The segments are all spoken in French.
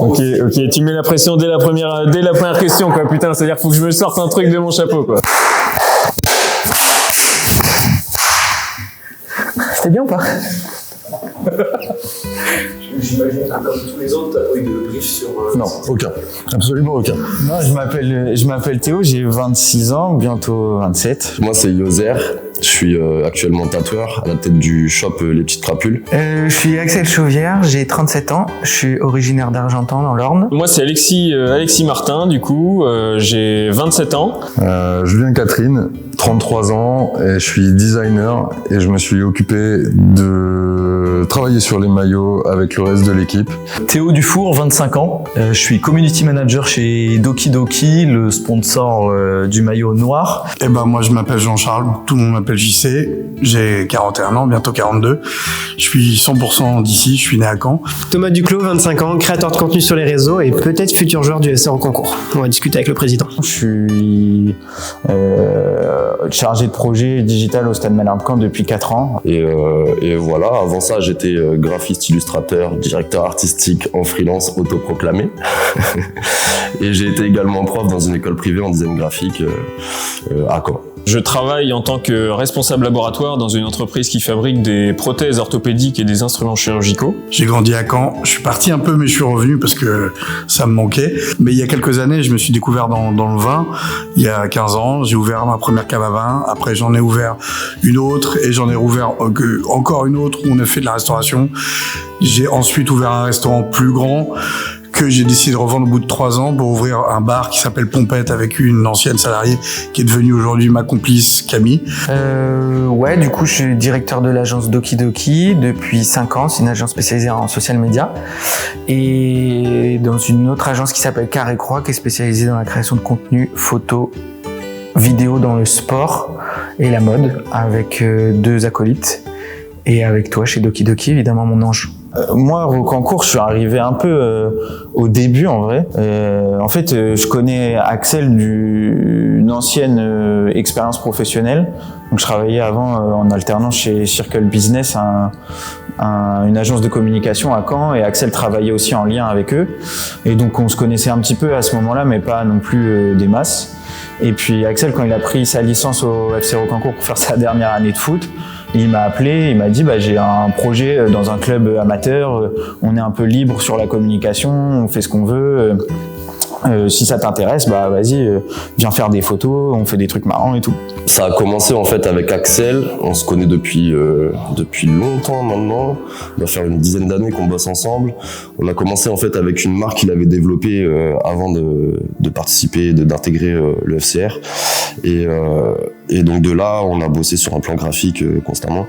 Ok, tu mets la pression dès la première question, quoi. Putain, c'est-à-dire qu'il faut que je me sorte un truc de mon chapeau, quoi. C'était bien ou pas? J'imagine que comme tous les autres, t'as pas eu de brief sur... Non, aucun. Absolument aucun. Non, je m'appelle Théo, j'ai 26 ans, bientôt 27. Moi, c'est Yoser. Je suis actuellement tatoueur à la tête du shop Les Petites Crapules. Je suis Axel Chauvière, j'ai 37 ans, je suis originaire d'Argentan dans l'Orne. Moi, c'est Alexis Martin, du coup, j'ai 27 ans. Julien Catherine, 33 ans, et je suis designer et je me suis occupé de travailler sur les maillots avec le reste de l'équipe. Théo Dufour, 25 ans. Je suis community manager chez Doki Doki, le sponsor du maillot noir. Eh ben moi je m'appelle Jean-Charles, tout le monde m'appelle JC, j'ai 41 ans, bientôt 42. Je suis 100% d'ici, je suis né à Caen. Thomas Duclos, 25 ans, créateur de contenu sur les réseaux et peut-être futur joueur du FC Rocancourt. On va discuter avec le président. Je suis chargé de projet digital au Stade Malherbe-Caen depuis 4 ans. Et voilà, avant ça, j'étais graphiste, illustrateur, directeur artistique en freelance autoproclamé. Et j'ai été également prof dans une école privée en design graphique à Caen. Je travaille en tant que responsable laboratoire dans une entreprise qui fabrique des prothèses orthopédiques et des instruments chirurgicaux. J'ai grandi à Caen, je suis parti un peu mais je suis revenu parce que ça me manquait. Mais il y a quelques années, je me suis découvert dans le vin. Il y a 15 ans, j'ai ouvert ma première cave à vin. Après, j'en ai ouvert une autre et j'en ai rouvert encore une autre où on a fait de la restauration. J'ai ensuite ouvert un restaurant plus grand que j'ai décidé de revendre au bout de 3 ans pour ouvrir un bar qui s'appelle Pompette avec une ancienne salariée qui est devenue aujourd'hui ma complice Camille. Ouais, du coup, je suis directeur de l'agence Doki Doki depuis 5 ans. C'est une agence spécialisée en social media. Et dans une autre agence qui s'appelle Carré Croix, qui est spécialisée dans la création de contenu photo, vidéo dans le sport et la mode, avec 2 acolytes. Et avec toi chez Doki Doki, évidemment, mon ange. Moi, au Rocancourt, je suis arrivé un peu au début, en vrai. En fait, je connais Axel d'une ancienne expérience professionnelle. Donc, je travaillais avant en alternance chez Circle Business, une agence de communication à Caen, et Axel travaillait aussi en lien avec eux. Et donc, on se connaissait un petit peu à ce moment-là, mais pas non plus des masses. Et puis, Axel, quand il a pris sa licence au FC Rocancourt pour faire sa dernière année de foot, il m'a appelé, il m'a dit j'ai un projet dans un club amateur, on est un peu libre sur la communication, on fait ce qu'on veut. Si ça t'intéresse, vas-y, viens faire des photos, on fait des trucs marrants et tout. Ça a commencé en fait avec Axel, on se connaît depuis longtemps maintenant, on va faire une dizaine d'années qu'on bosse ensemble. On a commencé en fait avec une marque qu'il avait développée avant de participer, d'intégrer le FCR. Et donc de là, on a bossé sur un plan graphique constamment.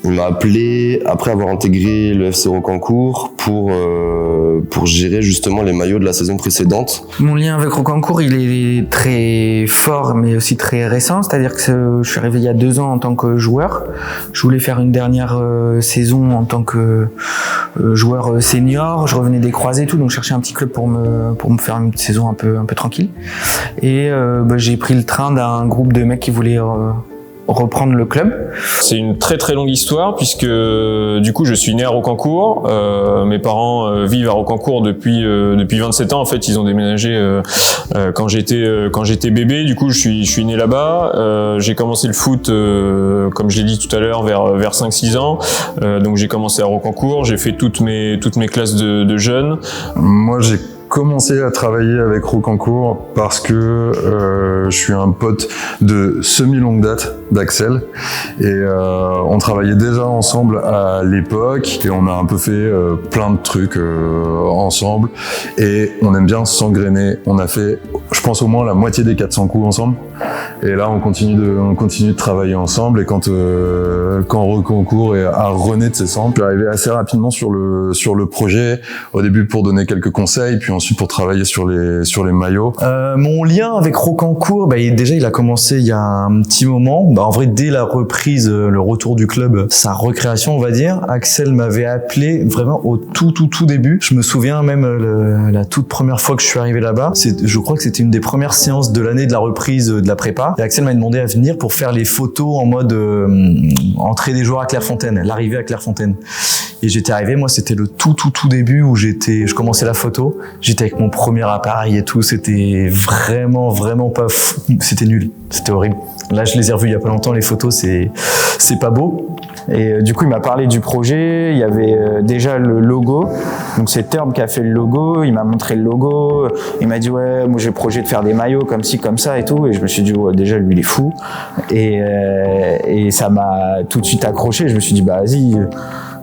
Il m'a appelé après avoir intégré le FC Rocancourt pour gérer justement les maillots de la saison précédente. Mon lien avec Rocancourt, il est très fort mais aussi très récent, c'est-à-dire que je suis arrivé il y a 2 ans en tant que joueur. Je voulais faire une dernière saison en tant que joueur senior, je revenais des croisés et tout, donc je cherchais un petit club pour me faire une saison un peu tranquille. Et j'ai pris le train d'un groupe de mecs qui voulaient reprendre le club. C'est une très très longue histoire puisque du coup je suis né à Rocancourt, mes parents vivent à Rocancourt depuis 27 ans. En fait, ils ont déménagé quand j'étais bébé. Du coup, je suis né là-bas. J'ai commencé le foot comme je l'ai dit tout à l'heure vers 5-6 ans. Donc j'ai commencé à Rocancourt, j'ai fait toutes mes classes de jeunes. Moi, j'ai commencé à travailler avec Rocancourt parce que je suis un pote de semi-longue date d'Axel et on travaillait déjà ensemble à l'époque et on a un peu fait plein de trucs ensemble et on aime bien s'engrainer. On a fait, je pense, au moins la moitié des 400 coups ensemble et là on continue de travailler ensemble et quand Rocancourt a rené de ses cendres, je suis arrivé assez rapidement sur le projet, au début pour donner quelques conseils puis ensuite pour travailler sur les maillots. Mon lien avec Rocancourt, déjà il a commencé il y a un petit moment. en vrai, dès la reprise, le retour du club, sa recréation, on va dire, Axel m'avait appelé vraiment au tout début. Je me souviens même la toute première fois que je suis arrivé là-bas. Je crois que c'était une des premières séances de l'année de la reprise de la prépa. Et Axel m'a demandé à venir pour faire les photos en mode entrée des joueurs à Clairefontaine, l'arrivée à Clairefontaine. Et j'étais arrivé, moi, c'était le tout début où je commençais la photo. J'étais avec mon premier appareil et tout. C'était vraiment pas fou. C'était nul. C'était horrible. Là, je les ai revus il y a pas longtemps, les photos, c'est pas beau. Et du coup, il m'a parlé du projet. Il y avait déjà le logo. Donc, c'est Turb qui a fait le logo. Il m'a montré le logo. Il m'a dit, ouais, moi, j'ai le projet de faire des maillots comme ci, comme ça et tout. Et je me suis dit, ouais, déjà, lui, il est fou. Et ça m'a tout de suite accroché. Je me suis dit, bah, vas-y,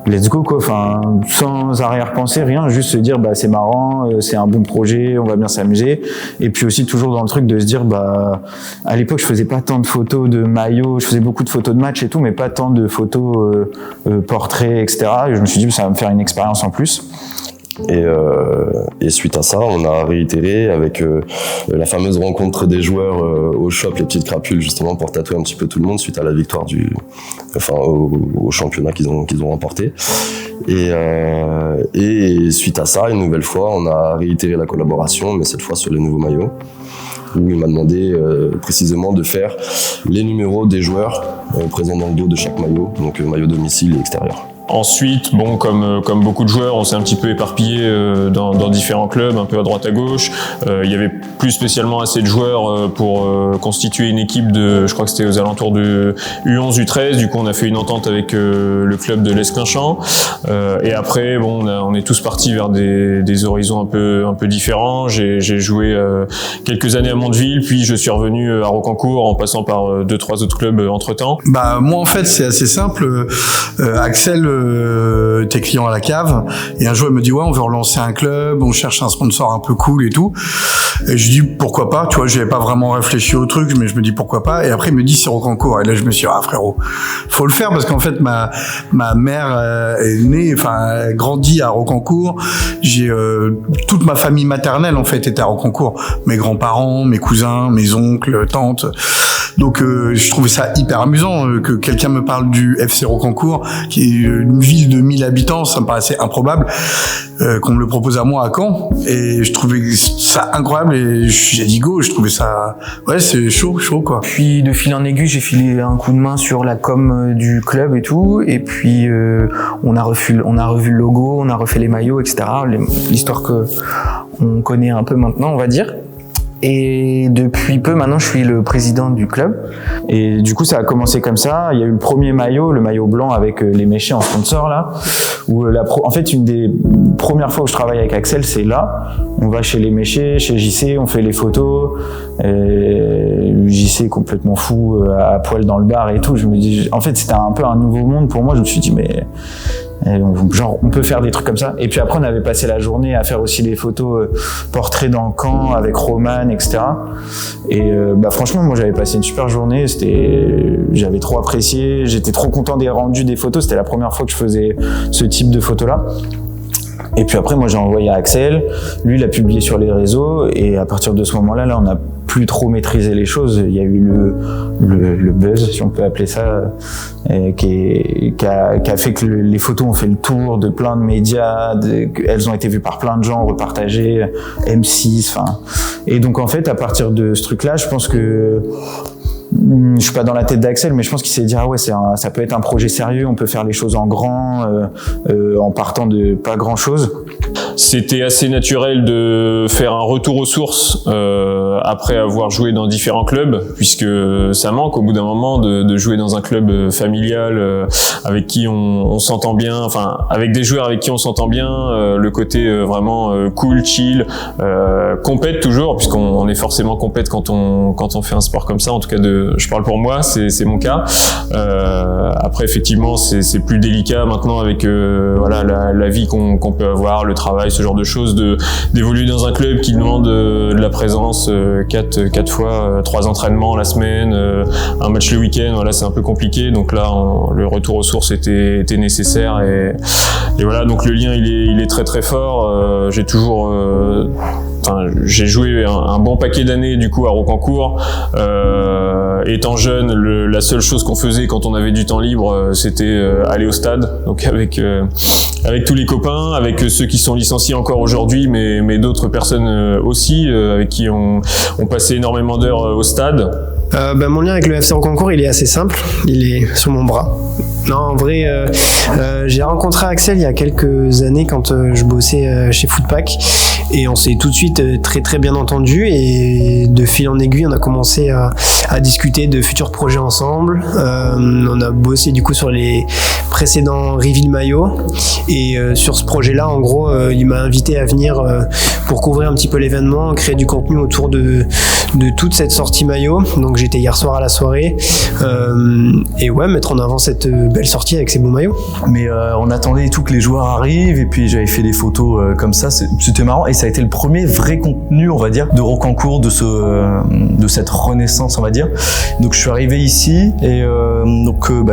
let's go, quoi. Enfin, sans arrière-pensée, rien. Juste se dire, bah, c'est marrant, c'est un bon projet, on va bien s'amuser. Et puis aussi, toujours dans le truc de se dire, bah, à l'époque, je faisais pas tant de photos de maillots. Je faisais beaucoup de photos de match et tout, mais pas tant de photos portraits, etc. Et je me suis dit, ça va me faire une expérience en plus. Et suite à ça, on a réitéré avec la fameuse rencontre des joueurs au shop, les petites crapules, justement pour tatouer un petit peu tout le monde suite à la victoire au championnat qu'ils ont remporté. Et suite à ça, une nouvelle fois, on a réitéré la collaboration, mais cette fois sur les nouveaux maillots, où il m'a demandé précisément de faire les numéros des joueurs présents dans le dos de chaque maillot, donc maillot domicile et extérieur. Ensuite, bon, comme beaucoup de joueurs, on s'est un petit peu éparpillé dans différents clubs, un peu à droite à gauche. Il y avait plus spécialement assez de joueurs pour constituer une équipe de, je crois que c'était aux alentours de U11, U13. Du coup, on a fait une entente avec le club de l'Esquinchamp. Et après, bon, on est tous partis vers des horizons un peu différents. J'ai joué quelques années à Mondeville, puis je suis revenu à Rocancourt en passant par 2-3 autres clubs entre-temps. Bah moi en fait c'est assez simple. Axel t'es client à la cave et un jour il me dit ouais, on veut relancer un club, on cherche un sponsor un peu cool et tout. Et je dis pourquoi pas, tu vois, j'avais pas vraiment réfléchi au truc, mais je me dis pourquoi pas. Et après il me dit c'est Rocancourt. Et là je me suis dit ah frérot, faut le faire parce qu'en fait ma mère est née, enfin grandit à Rocancourt. J'ai toute ma famille maternelle en fait était à Rocancourt, mes grands-parents, mes cousins, mes oncles, tantes. Donc je trouvais ça hyper amusant que quelqu'un me parle du FC Rocancourt, qui est une ville de 1000 habitants, ça me paraissait improbable qu'on me le propose à moi à Caen. Et je trouvais ça incroyable et j'ai dit go, je trouvais ça, ouais, c'est chaud quoi. Puis de fil en aiguille, j'ai filé un coup de main sur la com du club et tout. Et puis on a revu le logo, on a refait les maillots, etc. L'histoire que on connaît un peu maintenant, on va dire. Et depuis peu, maintenant, je suis le président du club. Et du coup, ça a commencé comme ça. Il y a eu le premier maillot, le maillot blanc avec les méchés en sponsor, là. Où en fait, une des premières fois où je travaille avec Axel, c'est là. On va chez les méchés, chez JC, on fait les photos. Et JC complètement fou, à poil dans le bar et tout. Je me dis, en fait, c'était un peu un nouveau monde pour moi. Je me suis dit, mais genre on peut faire des trucs comme ça. Et puis après on avait passé la journée à faire aussi des photos portraits dans le camp avec Roman, etc. Et bah franchement moi j'avais passé une super journée, j'avais trop apprécié, j'étais trop content des rendus des photos, c'était la première fois que je faisais ce type de photos là. Et puis après moi j'ai envoyé à Axel, lui il a publié sur les réseaux et à partir de ce moment-là on a plus trop maîtrisé les choses. Il y a eu le buzz, si on peut appeler ça, qui a fait que les photos ont fait le tour de plein de médias, elles ont été vues par plein de gens, repartagées, M6, enfin. Et donc en fait, à partir de ce truc-là, je pense que je suis pas dans la tête d'Axel, mais je pense qu'il s'est dit ah ouais, ça peut être un projet sérieux, on peut faire les choses en grand, en partant de pas grand-chose. C'était assez naturel de faire un retour aux sources après avoir joué dans différents clubs, puisque ça manque au bout d'un moment de jouer dans un club familial avec qui on s'entend bien, enfin avec des joueurs avec qui on s'entend bien, le côté vraiment cool, chill, compète toujours, puisqu'on est forcément compète quand on fait un sport comme ça. En tout cas, je parle pour moi, c'est mon cas. Après, effectivement, c'est plus délicat maintenant avec voilà la vie qu'on peut avoir, le travail, ce genre de choses, d'évoluer dans un club qui demande de la présence 4 fois 3 entraînements la semaine, un match le week-end. Voilà, c'est un peu compliqué. Donc là, le retour aux sources était nécessaire et voilà. Donc le lien il est très très fort. J'ai toujours j'ai joué un bon paquet d'années du coup à Rocancourt. Étant jeune, la seule chose qu'on faisait quand on avait du temps libre, c'était aller au stade. Donc avec tous les copains, avec ceux qui sont licenciés encore aujourd'hui, mais d'autres personnes aussi, avec qui on passait énormément d'heures au stade. Mon lien avec le FC Rocancourt, il est assez simple. Il est sur mon bras. Non, en vrai, j'ai rencontré Axel il y a quelques années quand je bossais chez Footpack, et on s'est tout de suite très très bien entendu, et de fil en aiguille on a commencé à discuter de futurs projets ensemble. On a bossé du coup sur les précédents reveal maillots, et sur ce projet-là, en gros, il m'a invité à venir pour couvrir un petit peu l'événement, créer du contenu autour de toute cette sortie maillot. Donc j'étais hier soir à la soirée, et ouais, mettre en avant cette belle sortie avec ces beaux maillots. Mais on attendait tout que les joueurs arrivent, et puis j'avais fait des photos comme ça, c'était marrant, et ça a été le premier vrai contenu, on va dire, de Rocancourt, de cette renaissance, on va dire. Donc je suis arrivé ici, et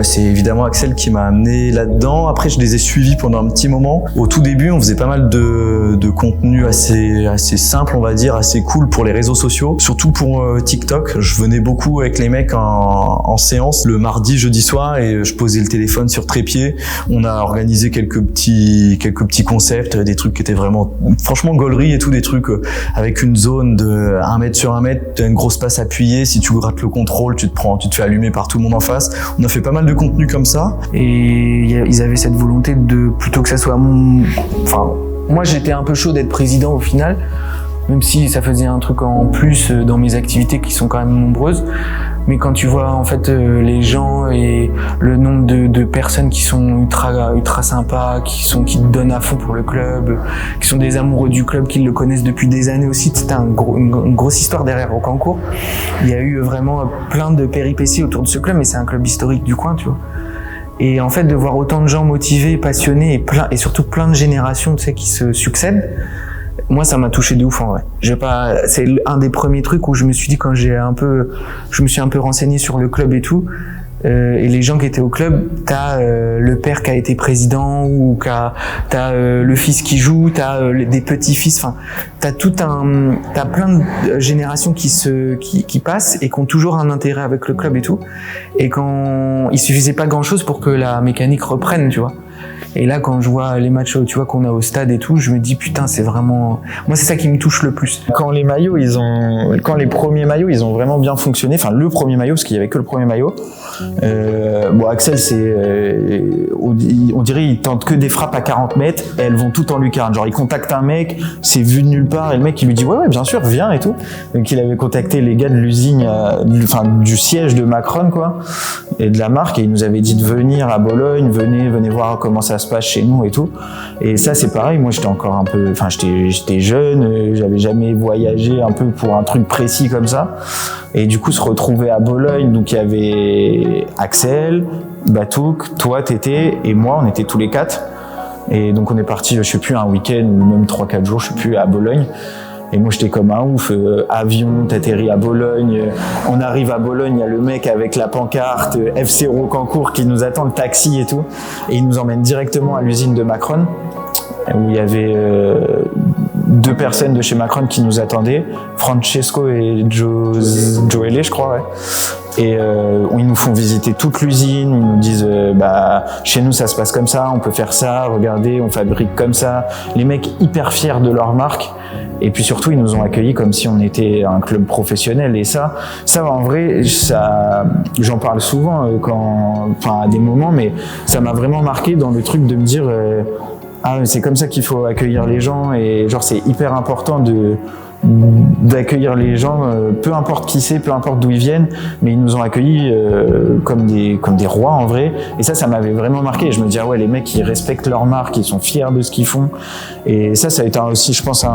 c'est évidemment Axel qui m'a amené là-dedans. Après, je les ai suivis pendant un petit moment. Au tout début, on faisait pas mal de contenu assez simple, on va dire, assez cool pour les réseaux sociaux, surtout pour TikTok. Je venais beaucoup avec les mecs en séance le mardi, jeudi soir, et je posais le téléphone sur trépied. On a organisé quelques petits concepts, des trucs qui étaient vraiment, franchement, gaulerie et tout, des trucs avec une zone de 1 mètre sur 1 mètre, t'as une grosse passe appuyée, si tu grattes le contrôle, tu te fais allumer par tout le monde en face. On a fait pas mal de contenu comme ça. Et ils avaient cette volonté de, plutôt que ça soit moi j'étais un peu chaud d'être président au final, même si ça faisait un truc en plus dans mes activités qui sont quand même nombreuses. Mais quand tu vois en fait les gens et le nombre de personnes qui sont ultra sympas, qui te donnent à fond pour le club, qui sont des amoureux du club, qui le connaissent depuis des années aussi, c'était une grosse histoire derrière Rocancourt. Il y a eu vraiment plein de péripéties autour de ce club, mais c'est un club historique du coin, tu vois. Et en fait, de voir autant de gens motivés, passionnés et surtout plein de générations, tu sais, qui se succèdent, moi, ça m'a touché de ouf, en vrai. C'est un des premiers trucs où je me suis dit, quand je me suis un peu renseigné sur le club et tout, et les gens qui étaient au club, t'as le père qui a été président, ou t'as le fils qui joue, t'as des petits-fils, enfin, t'as plein de générations qui passent et qui ont toujours un intérêt avec le club et tout. Et quand il suffisait pas grand-chose pour que la mécanique reprenne, tu vois. Et là, quand je vois les matchs, tu vois, qu'on a au stade et tout, je me dis, putain, c'est vraiment, moi, c'est ça qui me touche le plus. Quand les premiers maillots, ils ont vraiment bien fonctionné, enfin, le premier maillot, parce qu'il y avait que le premier maillot, Axel, on dirait, il tente que des frappes à 40 mètres, et elles vont toutes en lucarne. Genre, il contacte un mec, c'est vu de nulle part, et le mec, il lui dit, ouais, bien sûr, viens et tout. Donc, il avait contacté les gars de l'usine, du siège de Macron, quoi, et de la marque, et il nous avait dit de venir à Bologne, venez voir comment ça se passe chez nous et tout. Et ça, c'est pareil, moi, j'étais jeune, j'avais jamais voyagé un peu pour un truc précis comme ça. Et du coup, se retrouver à Bologne, donc il y avait Axel, Batouk, toi, Tété, et moi, on était tous les 4. Et donc on est parti, je sais plus, un week-end ou même 3-4 jours, je sais plus, à Bologne. Et moi, j'étais comme un ouf, avion, t'atterris à Bologne, on arrive à Bologne, il y a le mec avec la pancarte, FC Rocancourt qui nous attend, le taxi et tout, et il nous emmène directement à l'usine de Macron, où il y avait 2 personnes de chez Macron qui nous attendaient, Francesco et Joëlle, je crois, ouais. Et ils nous font visiter toute l'usine, ils nous disent chez nous ça se passe comme ça, on peut faire ça, regardez, on fabrique comme ça. Les mecs hyper fiers de leur marque. Et puis surtout, ils nous ont accueillis comme si on était un club professionnel. Et ça en vrai, j'en parle souvent à des moments, mais ça m'a vraiment marqué dans le truc de me dire c'est comme ça qu'il faut accueillir les gens, et genre c'est hyper important d'accueillir les gens, peu importe qui c'est, peu importe d'où ils viennent, mais ils nous ont accueillis comme des rois en vrai. Et ça m'avait vraiment marqué. Et je me dis les mecs, ils respectent leur marque, ils sont fiers de ce qu'ils font. Et ça a été aussi, je pense,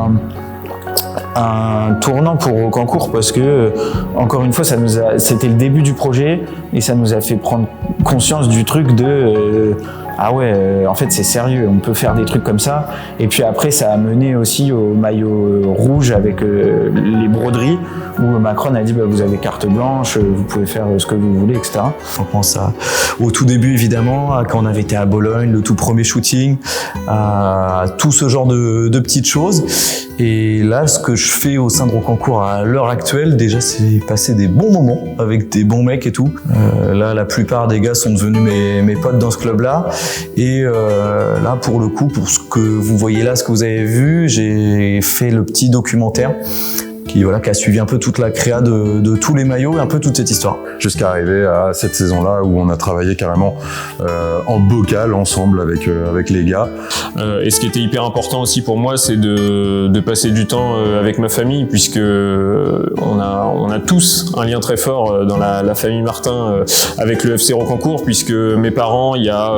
un tournant pour Rocancourt, parce que encore une fois, c'était le début du projet, et ça nous a fait prendre conscience du truc de en fait c'est sérieux, on peut faire des trucs comme ça. Et puis après, ça a mené aussi au maillot rouge avec les broderies, où Macron a dit vous avez carte blanche, vous pouvez faire ce que vous voulez, etc. On pense au tout début, évidemment, quand on avait été à Bologne, le tout premier shooting, tout ce genre de petites choses. Et là, ce que je fais au sein de Rocancourt à l'heure actuelle, déjà, c'est passer des bons moments avec des bons mecs et tout. Là, la plupart des gars sont devenus mes potes dans ce club-là. Et là, pour le coup, pour ce que vous voyez là, ce que vous avez vu, j'ai fait le petit documentaire qui a suivi un peu toute la créa de tous les maillots et un peu toute cette histoire. Jusqu'à arriver à cette saison-là où on a travaillé carrément en bocal ensemble avec les gars. Et ce qui était hyper important aussi pour moi, c'est de passer du temps avec ma famille, puisque on a tous un lien très fort dans la famille Martin avec le FC Rocancourt, puisque mes parents, il y a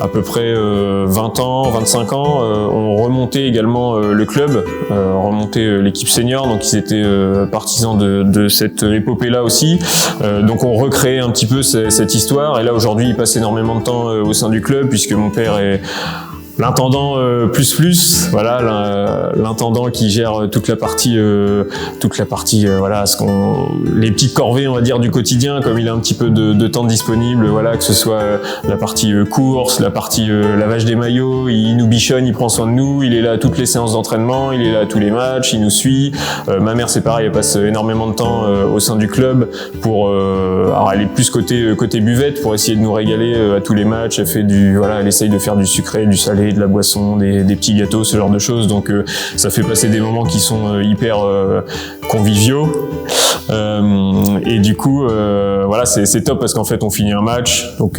à peu près 20 ans, 25 ans, ont remonté également le club, remonté l'équipe senior, donc ils étaient partisans de cette épopée-là aussi. Donc on recrée un petit peu cette histoire, et là aujourd'hui ils passent énormément de temps au sein du club, puisque mon père est l'intendant voilà, l'intendant qui gère toute la partie voilà, les petites corvées, on va dire, du quotidien, comme il a un petit peu de temps disponible, voilà, que ce soit la partie course, la partie lavage des maillots, il nous bichonne, il prend soin de nous, il est là à toutes les séances d'entraînement, il est là à tous les matchs, il nous suit. Ma mère, c'est pareil, elle passe énormément de temps au sein du club pour alors elle est plus côté buvette pour essayer de nous régaler à tous les matchs. Elle fait elle essaye de faire du sucré, du salé, de la boisson, des petits gâteaux, ce genre de choses. Donc ça fait passer des moments qui sont hyper conviviaux. Et du coup, voilà, c'est top parce qu'en fait, on finit un match, donc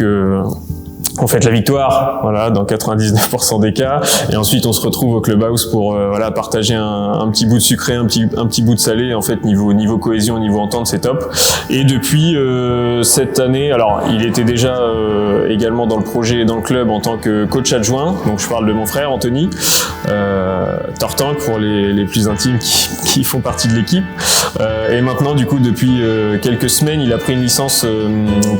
on fête la victoire, voilà, dans 99% des cas, et ensuite on se retrouve au clubhouse pour voilà, partager un petit bout de sucré, un petit bout de salé. En fait, niveau cohésion, niveau entente, c'est top. Et depuis cette année, alors il était déjà également dans le projet et dans le club en tant que coach adjoint, donc je parle de mon frère Anthony Tortank pour les plus intimes qui font partie de l'équipe. Et maintenant, du coup, depuis quelques semaines, il a pris une licence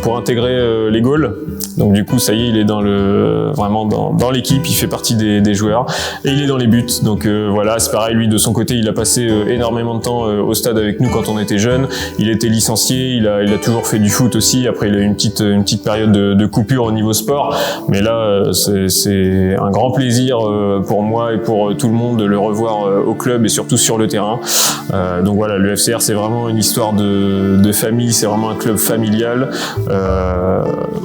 pour intégrer les Gaules. Donc du coup, ça y est, il est vraiment dans l'équipe, il fait partie des joueurs et il est dans les buts. Donc voilà, c'est pareil, lui de son côté, il a passé énormément de temps au stade avec nous quand on était jeunes. Il était licencié, il a toujours fait du foot aussi. Après, il a eu une petite période de coupure au niveau sport, mais là, c'est un grand plaisir pour moi et pour tout le monde de le revoir au club et surtout sur le terrain. Donc voilà, le FCR, c'est vraiment une histoire de famille, c'est vraiment un club familial.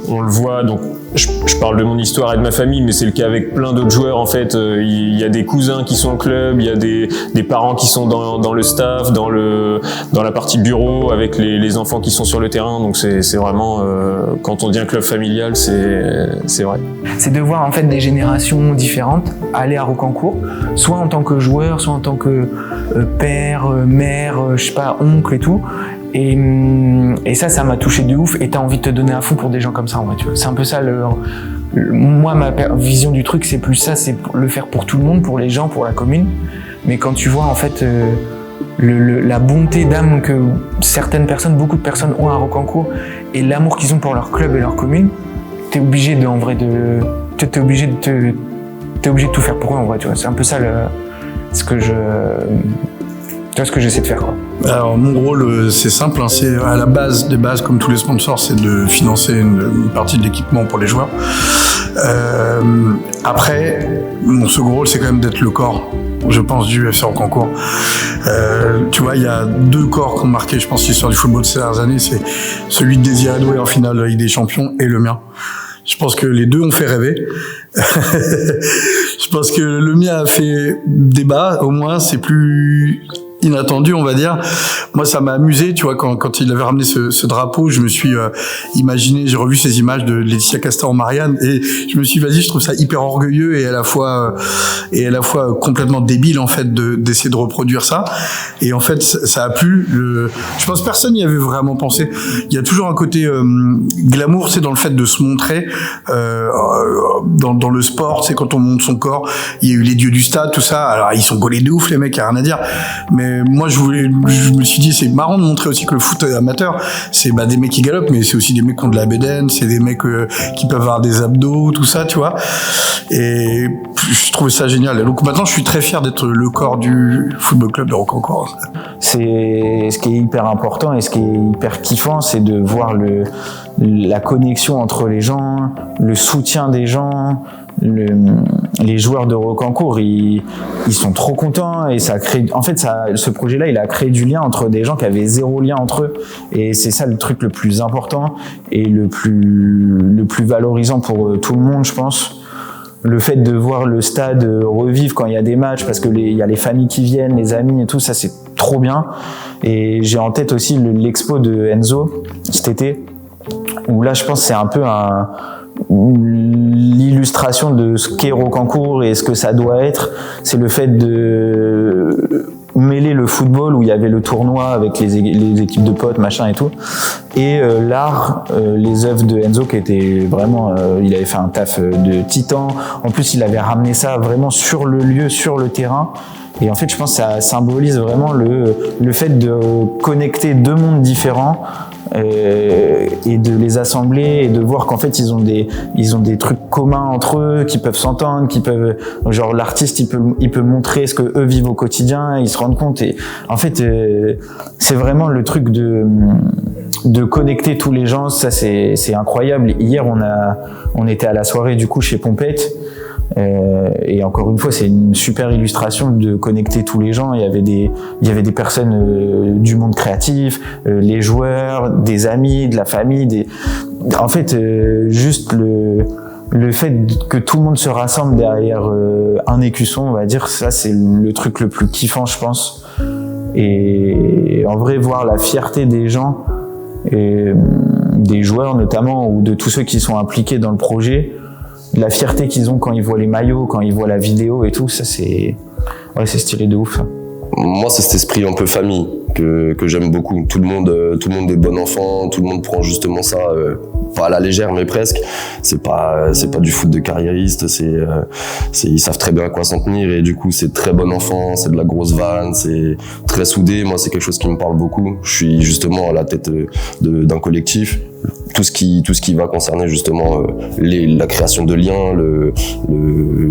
On le voit, donc je parle de mon histoire et de ma famille, mais c'est le cas avec plein d'autres joueurs. En fait, il y a des cousins qui sont au club, il y a des parents qui sont dans le staff, dans la partie bureau, avec les enfants qui sont sur le terrain. Donc c'est vraiment, quand on dit un club familial, c'est vrai. C'est de voir en fait des générations différentes aller à Rocancourt, soit en tant que joueur, soit en tant que père, mère, je sais pas, oncle et tout. Et ça m'a touché de ouf, et t'as envie de te donner à fond pour des gens comme ça, en vrai, tu vois. C'est un peu ça moi, ma vision du truc, c'est plus ça, c'est le faire pour tout le monde, pour les gens, pour la commune. Mais quand tu vois, en fait, la bonté d'âme que certaines personnes, beaucoup de personnes ont à Rocancourt, et l'amour qu'ils ont pour leur club et leur commune, t'es obligé de tout faire pour eux, en vrai, tu vois. C'est un peu ça ce que j'essaie de faire, quoi. Alors mon rôle, c'est simple, hein, c'est à la base des bases, comme tous les sponsors, c'est de financer une partie de l'équipement pour les joueurs. Après, mon second rôle, c'est quand même d'être le corps, je pense, du FC Rocancourt. Tu vois, il y a deux corps qui ont marqué, je pense, l'histoire du football ces dernières années. C'est celui de Désiré Doué en finale de la Ligue des Champions et le mien. Je pense que les deux ont fait rêver. Je pense que le mien a fait débat, au moins c'est plus inattendu, on va dire. Moi, ça m'a amusé, tu vois, quand il avait ramené ce drapeau, je me suis imaginé, j'ai revu ces images de Laetitia Casta-Marianne, et je me suis dit, vas-y, je trouve ça hyper orgueilleux et à la fois complètement débile, en fait, d'essayer de reproduire ça. Et en fait, ça a plu. Je pense que personne n'y avait vraiment pensé. Il y a toujours un côté glamour, c'est dans le fait de se montrer dans le sport, c'est quand on monte son corps. Il y a eu les dieux du stade, tout ça. Alors, ils sont gaulés de ouf, les mecs, y a rien à dire. Mais moi, je me suis dit, c'est marrant de montrer aussi que le foot amateur, c'est des mecs qui galopent, mais c'est aussi des mecs qui ont de la bédaine, c'est des mecs qui peuvent avoir des abdos, tout ça, tu vois. Et je trouvais ça génial. Et donc maintenant, je suis très fier d'être le corps du football club de Rocancourt. C'est ce qui est hyper important et ce qui est hyper kiffant, c'est de voir la connexion entre les gens, le soutien des gens, les joueurs de Rocancourt, ils sont trop contents et ça crée. En fait, ce projet-là, il a créé du lien entre des gens qui avaient zéro lien entre eux. Et c'est ça le truc le plus important et le plus valorisant pour tout le monde, je pense. Le fait de voir le stade revivre quand il y a des matchs, parce que il y a les familles qui viennent, les amis et tout, ça c'est trop bien. Et j'ai en tête aussi l'expo de Enzo cet été, où là je pense que c'est un peu l'illustration de ce qu'est Rocancourt et ce que ça doit être. C'est le fait de mêler le football, où il y avait le tournoi avec les équipes de potes, machin et tout, et l'art, les œuvres de Enzo qui étaient vraiment, il avait fait un taf de titan. En plus, il avait ramené ça vraiment sur le lieu, sur le terrain. Et en fait, je pense que ça symbolise vraiment le fait de connecter deux mondes différents et de les assembler et de voir qu'en fait ils ont des trucs communs entre eux, qui peuvent s'entendre, qui peuvent, genre l'artiste il peut montrer ce que eux vivent au quotidien, ils se rendent compte. Et en fait c'est vraiment le truc de connecter tous les gens. Ça c'est incroyable. Hier on était à la soirée du coup chez Pompette. Et encore une fois, c'est une super illustration de connecter tous les gens. Il y avait des personnes du monde créatif, les joueurs, des amis, de la famille. En fait, juste le fait que tout le monde se rassemble derrière un écusson, on va dire, ça c'est le truc le plus kiffant, je pense. Et en vrai, voir la fierté des gens, des joueurs notamment, ou de tous ceux qui sont impliqués dans le projet, la fierté qu'ils ont quand ils voient les maillots, quand ils voient la vidéo et tout, ça c'est stylé de ouf. Moi, c'est cet esprit un peu famille que j'aime beaucoup. Tout le monde est bon enfant, tout le monde prend justement ça, pas à la légère, mais presque. C'est pas du foot de carriériste, ils savent très bien à quoi s'en tenir, et du coup, c'est très bon enfant, c'est de la grosse vanne, c'est très soudé. Moi, c'est quelque chose qui me parle beaucoup. Je suis justement à la tête d'un collectif. Tout ce qui va concerner justement la création de liens,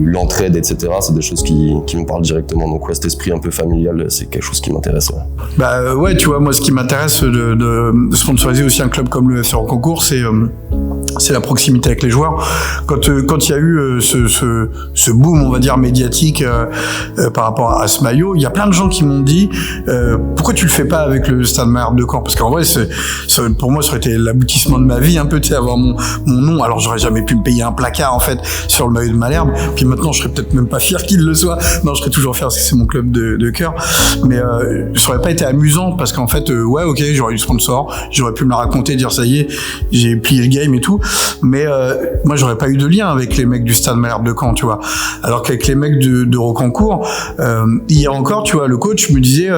l'entraide, etc. C'est des choses qui me parlent directement. Donc ouais, cet esprit un peu familial, c'est quelque chose qui m'intéresse. Ouais. Bah ouais, tu vois, moi ce qui m'intéresse de sponsoriser aussi un club comme le FC Rocancourt, c'est la proximité avec les joueurs. Quand il y a eu ce boom, on va dire médiatique par rapport à ce maillot, il y a plein de gens qui m'ont dit pourquoi tu le fais pas avec le Stade Malherbe de Caen, parce qu'en vrai pour moi ça aurait été l'aboutissement de ma vie un peu, tu sais, avoir mon nom. Alors j'aurais jamais pu me payer un placard en fait sur le maillot de Malherbe, puis maintenant je serais peut-être même pas fier qu'il le soit. Non, je serais toujours fier parce que c'est mon club de cœur, mais ça aurait pas été amusant, parce qu'en fait ouais, ok, j'aurais eu le sponsor, j'aurais pu me la raconter, dire ça y est, j'ai plié le game et tout, mais moi j'aurais pas eu de lien avec les mecs du Stade Malherbe de Caen, tu vois, alors qu'avec les mecs de Rocancourt, hier encore, tu vois, le coach me disait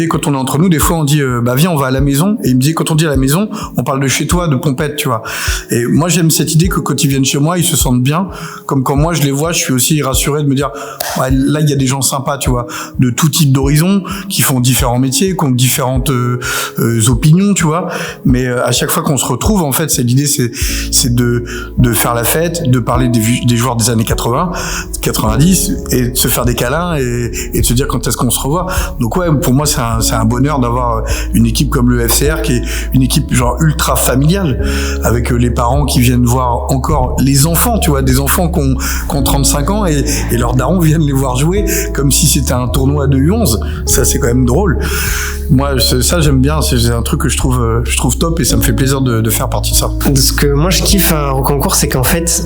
quand on est entre nous, des fois on dit bah viens, on va à la maison, et il me disait quand on dit à la maison, on parle de chez toi, de Pompette, tu vois. Et moi j'aime cette idée que quand ils viennent chez moi, ils se sentent bien, comme quand moi je les vois, je suis aussi rassuré de me dire ouais, là il y a des gens sympas, tu vois, de tout type d'horizons, qui font différents métiers, qui ont différentes opinions, tu vois, mais à chaque fois qu'on se retrouve, en fait, l'idée c'est de faire la fête, de parler des joueurs des années 80, 90, et de se faire des câlins et de se dire quand est-ce qu'on se revoit. Donc ouais, pour moi c'est un bonheur d'avoir une équipe comme le FCR, qui est une équipe genre ultra familiale, avec les parents qui viennent voir encore les enfants, tu vois, des enfants qui ont 35 ans et leurs darons viennent les voir jouer comme si c'était un tournoi de U11. Ça c'est quand même drôle. Moi ça j'aime bien, c'est un truc que je trouve top, et ça me fait plaisir de faire partie de ça. Ce que moi je kiffe à Rocancourt, c'est qu'en fait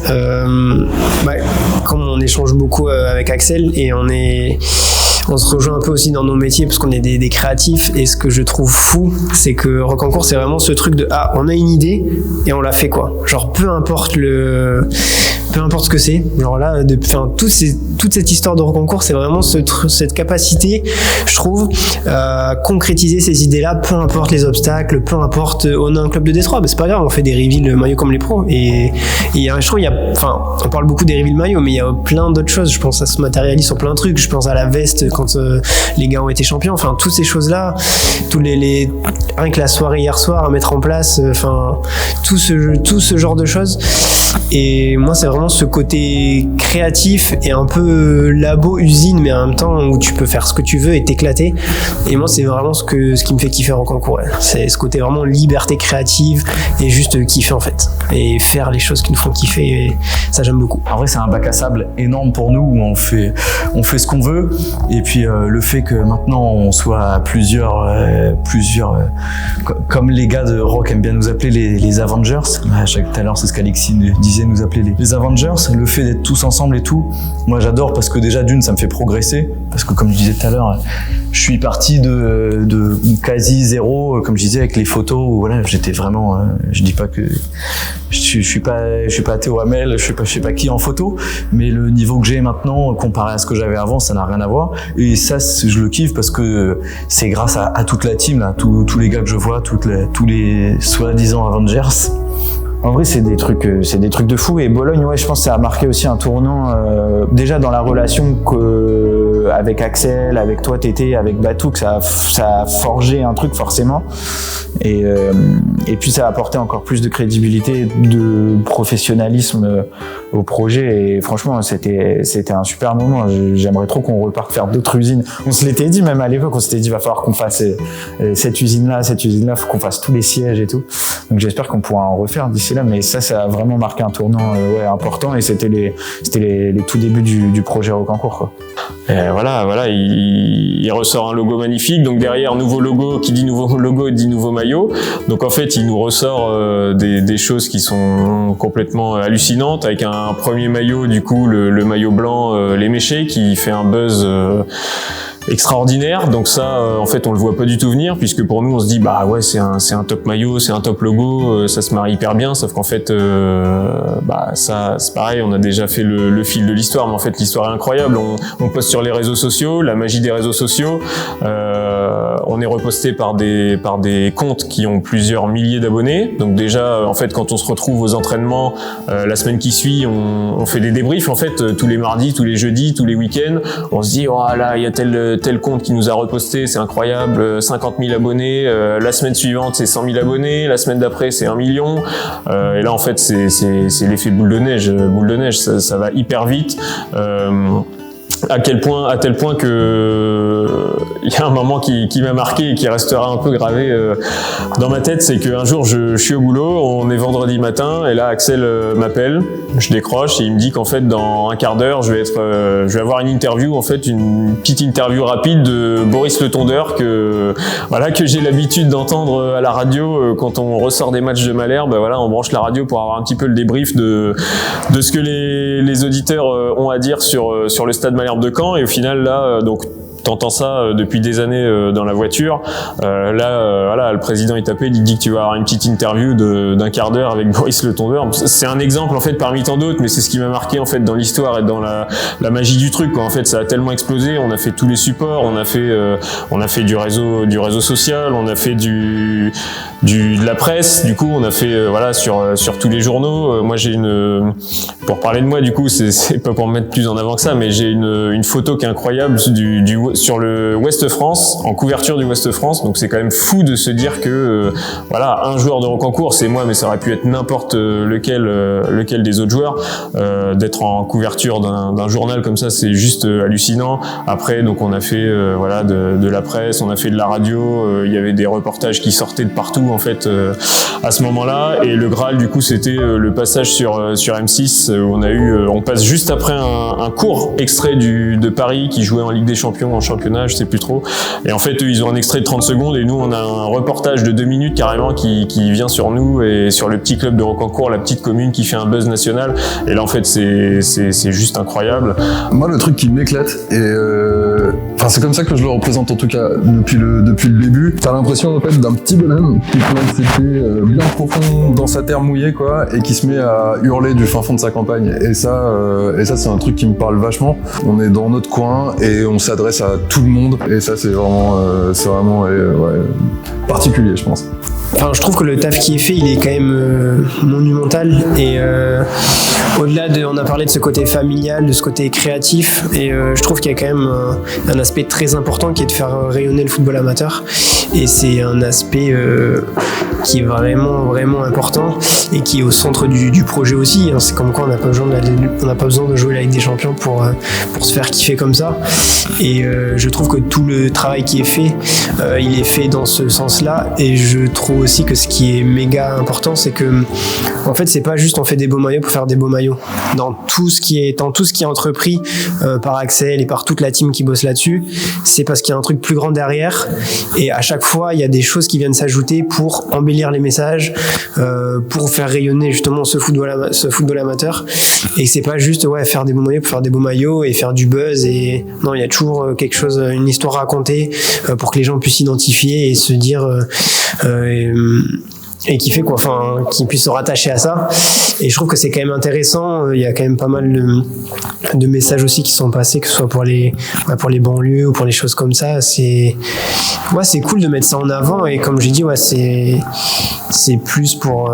comme on échange beaucoup avec Axel, et on se rejoint un peu aussi dans nos métiers parce qu'on est des créatifs, et ce que je trouve fou, c'est que Rocancourt, c'est vraiment ce truc de on a une idée et on la fait, quoi. Genre peu importe ce que c'est. Genre là, toute cette histoire de Rocancourt, c'est vraiment cette capacité, je trouve, à concrétiser ces idées-là, peu importe les obstacles, peu importe, on a un club de Détroit, c'est pas grave, on fait des reveals maillots comme les pros, et je trouve on parle beaucoup des reveals maillots, mais il y a plein d'autres choses. Je pense que ça se matérialise sur plein de trucs. Je pense à la veste quand les gars ont été champions, enfin toutes ces choses-là, rien que la soirée hier soir à mettre en place, tout ce genre de choses. Et moi, c'est vraiment ce côté créatif et un peu labo, usine, mais en même temps où tu peux faire ce que tu veux et t'éclater. Et moi, c'est vraiment ce qui me fait kiffer en concours. Ouais. C'est ce côté vraiment liberté créative et juste kiffer en fait. Et faire les choses qui nous font kiffer, et ça j'aime beaucoup. En vrai, c'est un bac à sable énorme pour nous où on fait ce qu'on veut. Et puis le fait que maintenant on soit plusieurs, comme les gars de rock aiment bien nous appeler les Avengers. À chaque tout à l'heure, c'est ce qu'Alexis disait, nous appeler les Avengers. Le fait d'être tous ensemble et tout, moi j'adore parce que déjà d'une, ça me fait progresser. Parce que comme je disais tout à l'heure, je suis parti de quasi zéro, comme je disais, avec les photos où voilà, j'étais vraiment, je dis pas que je suis pas Théo Hamel, je sais pas qui en photo, mais le niveau que j'ai maintenant comparé à ce que j'avais avant, ça n'a rien à voir. Et ça, je le kiffe parce que c'est grâce à toute la team là, tous les gars que je vois, tous les soi-disant Avengers. En vrai, c'est des trucs de fou. Et Bologne, ouais, je pense que ça a marqué aussi un tournant, déjà dans la relation avec Axel, avec toi, Tété, avec Batou, que ça a forgé un truc forcément. Et puis ça a apporté encore plus de crédibilité, de professionnalisme au projet. Et franchement, c'était un super moment. J'aimerais trop qu'on reparte faire d'autres usines. On se l'était dit même à l'époque, on s'était dit va falloir qu'on fasse cette usine-là, faut qu'on fasse tous les sièges et tout. Donc j'espère qu'on pourra en refaire d'ici là. Mais ça a vraiment marqué un tournant important. Et c'était les tout débuts du projet Rocancourt, quoi. Et voilà, il ressort un logo magnifique. Donc derrière, nouveau logo, qui dit nouveau logo dit nouveau maillot. Donc en fait, il nous ressort des choses qui sont complètement hallucinantes, avec un premier maillot, du coup le maillot blanc, les méchés, qui fait un buzz extraordinaire. Donc ça, en fait, on le voit pas du tout venir, puisque pour nous, on se dit bah ouais, c'est un top maillot, c'est un top logo, ça se marie hyper bien. Sauf qu'en fait, ça, c'est pareil, on a déjà fait le fil de l'histoire, mais en fait, l'histoire est incroyable. On poste sur les réseaux sociaux, la magie des réseaux sociaux. On est reposté par des comptes qui ont plusieurs milliers d'abonnés. Donc déjà, en fait, quand on se retrouve aux entraînements, la semaine qui suit, on fait des débriefs. En fait, tous les mardis, tous les jeudis, tous les week-ends, on se dit oh là, il y a tel compte qui nous a reposté, c'est incroyable, 50 000 abonnés, la semaine suivante c'est 100 000 abonnés, la semaine d'après c'est 1 million, et là en fait c'est l'effet boule de neige, ça va hyper vite. À tel point que il y a un moment qui m'a marqué et qui restera un peu gravé dans ma tête, c'est qu'un jour je suis au boulot, on est vendredi matin, et là Axel m'appelle, je décroche et il me dit qu'en fait dans un quart d'heure je vais avoir une interview, en fait une petite interview rapide de Boris Le Tondeur que j'ai l'habitude d'entendre à la radio quand on ressort des matchs de Malherbe. On branche la radio pour avoir un petit peu le débrief de ce que les auditeurs ont à dire sur le stade Malherbe de Caen. Et au final là, donc t'entends ça depuis des années dans la voiture. Le président il t'appelle, il dit que tu vas avoir une petite interview d'un quart d'heure avec Boris Le Tondeur. C'est un exemple en fait parmi tant d'autres, mais c'est ce qui m'a marqué en fait dans l'histoire et dans la magie du truc, quoi. En fait, ça a tellement explosé. On a fait tous les supports, on a fait du réseau social, on a fait de la presse. Du coup, on a fait sur tous les journaux. Moi, j'ai pour parler de moi, du coup, c'est pas pour me mettre plus en avant que ça, mais j'ai une photo qui est incroyable sur le Ouest France, en couverture du Ouest France. Donc c'est quand même fou de se dire que un joueur de Rocancourt, c'est moi, mais ça aurait pu être n'importe lequel des autres joueurs. D'être en couverture d'un journal comme ça, c'est juste hallucinant. Après, donc on a fait de la presse, on a fait de la radio. Il y avait des reportages qui sortaient de partout en fait à ce moment-là. Et le Graal, du coup, c'était le passage sur M6 où on passe juste après un court extrait de Paris qui jouait en Ligue des Champions, en championnat, je sais plus trop. Et en fait, eux, ils ont un extrait de 30 secondes et nous, on a un reportage de 2 minutes carrément qui vient sur nous et sur le petit club de Rocancourt, la petite commune qui fait un buzz national. Et là, en fait, c'est juste incroyable. Moi, le truc qui m'éclate, c'est comme ça que je le représente en tout cas depuis le début. T'as l'impression en fait d'un petit bonhomme qui plante ses pieds bien profond dans sa terre mouillée, quoi, et qui se met à hurler du fin fond de sa campagne. Et ça, c'est un truc qui me parle vachement. On est dans notre coin et on s'adresse à tout le monde. Et ça, c'est vraiment particulier, je pense. Enfin, je trouve que le taf qui est fait, il est quand même monumental. Et au-delà on a parlé de ce côté familial, de ce côté créatif, et je trouve qu'il y a quand même un aspect très important qui est de faire rayonner le football amateur. Et c'est un aspect qui est vraiment important et qui est au centre du projet aussi. Hein. C'est comme quoi on n'a pas besoin de jouer la Ligue des Champions pour se faire kiffer comme ça. Et je trouve que tout le travail qui est fait, il est fait dans ce sens-là. Et je trouve aussi que ce qui est méga important, c'est que en fait, c'est pas juste on fait des beaux maillots pour faire des beaux maillots. Dans tout ce qui est entrepris par Axel et par toute la team qui bosse là-dessus, c'est parce qu'il y a un truc plus grand derrière. Et à chaque fois, il y a des choses qui viennent s'ajouter pour embellir les messages, pour faire rayonner justement ce football amateur. Et c'est pas juste faire des beaux maillots pour faire des beaux maillots et faire du buzz. Et non, il y a toujours quelque chose, une histoire à raconter pour que les gens puissent s'identifier et se dire et qui fait qu'ils puissent se rattacher à ça. Et je trouve que c'est quand même intéressant. Il y a quand même pas mal de messages aussi qui sont passés, que ce soit pour les banlieues ou pour les choses comme ça. C'est cool de mettre ça en avant. Et comme j'ai dit, c'est plus pour,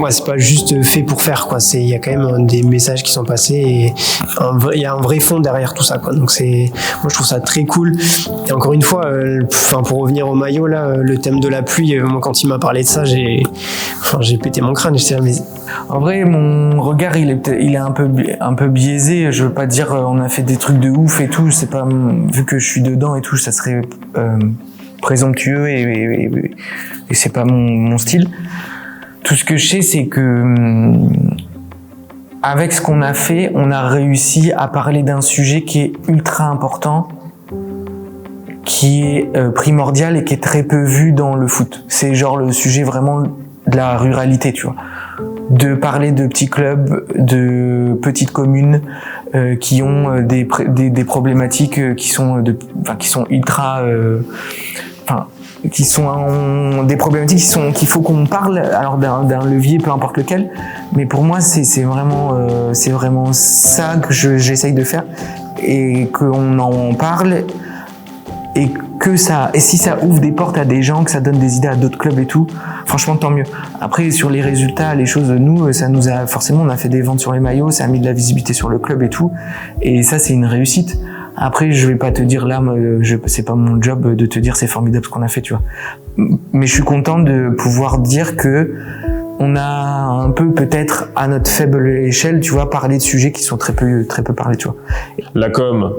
c'est pas juste fait pour faire, quoi. Il y a quand même des messages qui sont passés et il y a un vrai fond derrière tout ça, quoi. Donc moi je trouve ça très cool. Et encore une fois, pour revenir au maillot là, le thème de la pluie, moi quand il m'a parlé de ça, j'ai pété mon crâne. En vrai, mon regard, il est un peu biaisé. Je veux pas dire, on a fait des trucs de ouf et tout. C'est pas, vu que je suis dedans et tout, ça serait présomptueux et c'est pas mon style. Tout ce que je sais, c'est que avec ce qu'on a fait, on a réussi à parler d'un sujet qui est ultra important, qui est primordial et qui est très peu vu dans le foot. C'est genre le sujet vraiment de la ruralité, tu vois. De parler de petits clubs, de petites communes qui ont des problématiques qui sont ultra, qui sont des problématiques qu'il faut qu'on parle, alors d'un levier, peu importe lequel. Mais pour moi, c'est vraiment ça que j'essaye de faire, et qu'on en parle. Et si ça ouvre des portes à des gens, que ça donne des idées à d'autres clubs et tout, franchement, tant mieux. Après, sur les résultats, les choses, forcément, on a fait des ventes sur les maillots, ça a mis de la visibilité sur le club et tout. Et ça, c'est une réussite. Après, je vais pas te dire là, c'est pas mon job de te dire c'est formidable ce qu'on a fait, tu vois. Mais je suis content de pouvoir dire que on a un peu, peut-être à notre faible échelle, tu vois, parlé de sujets qui sont très peu parlés, tu vois. La com,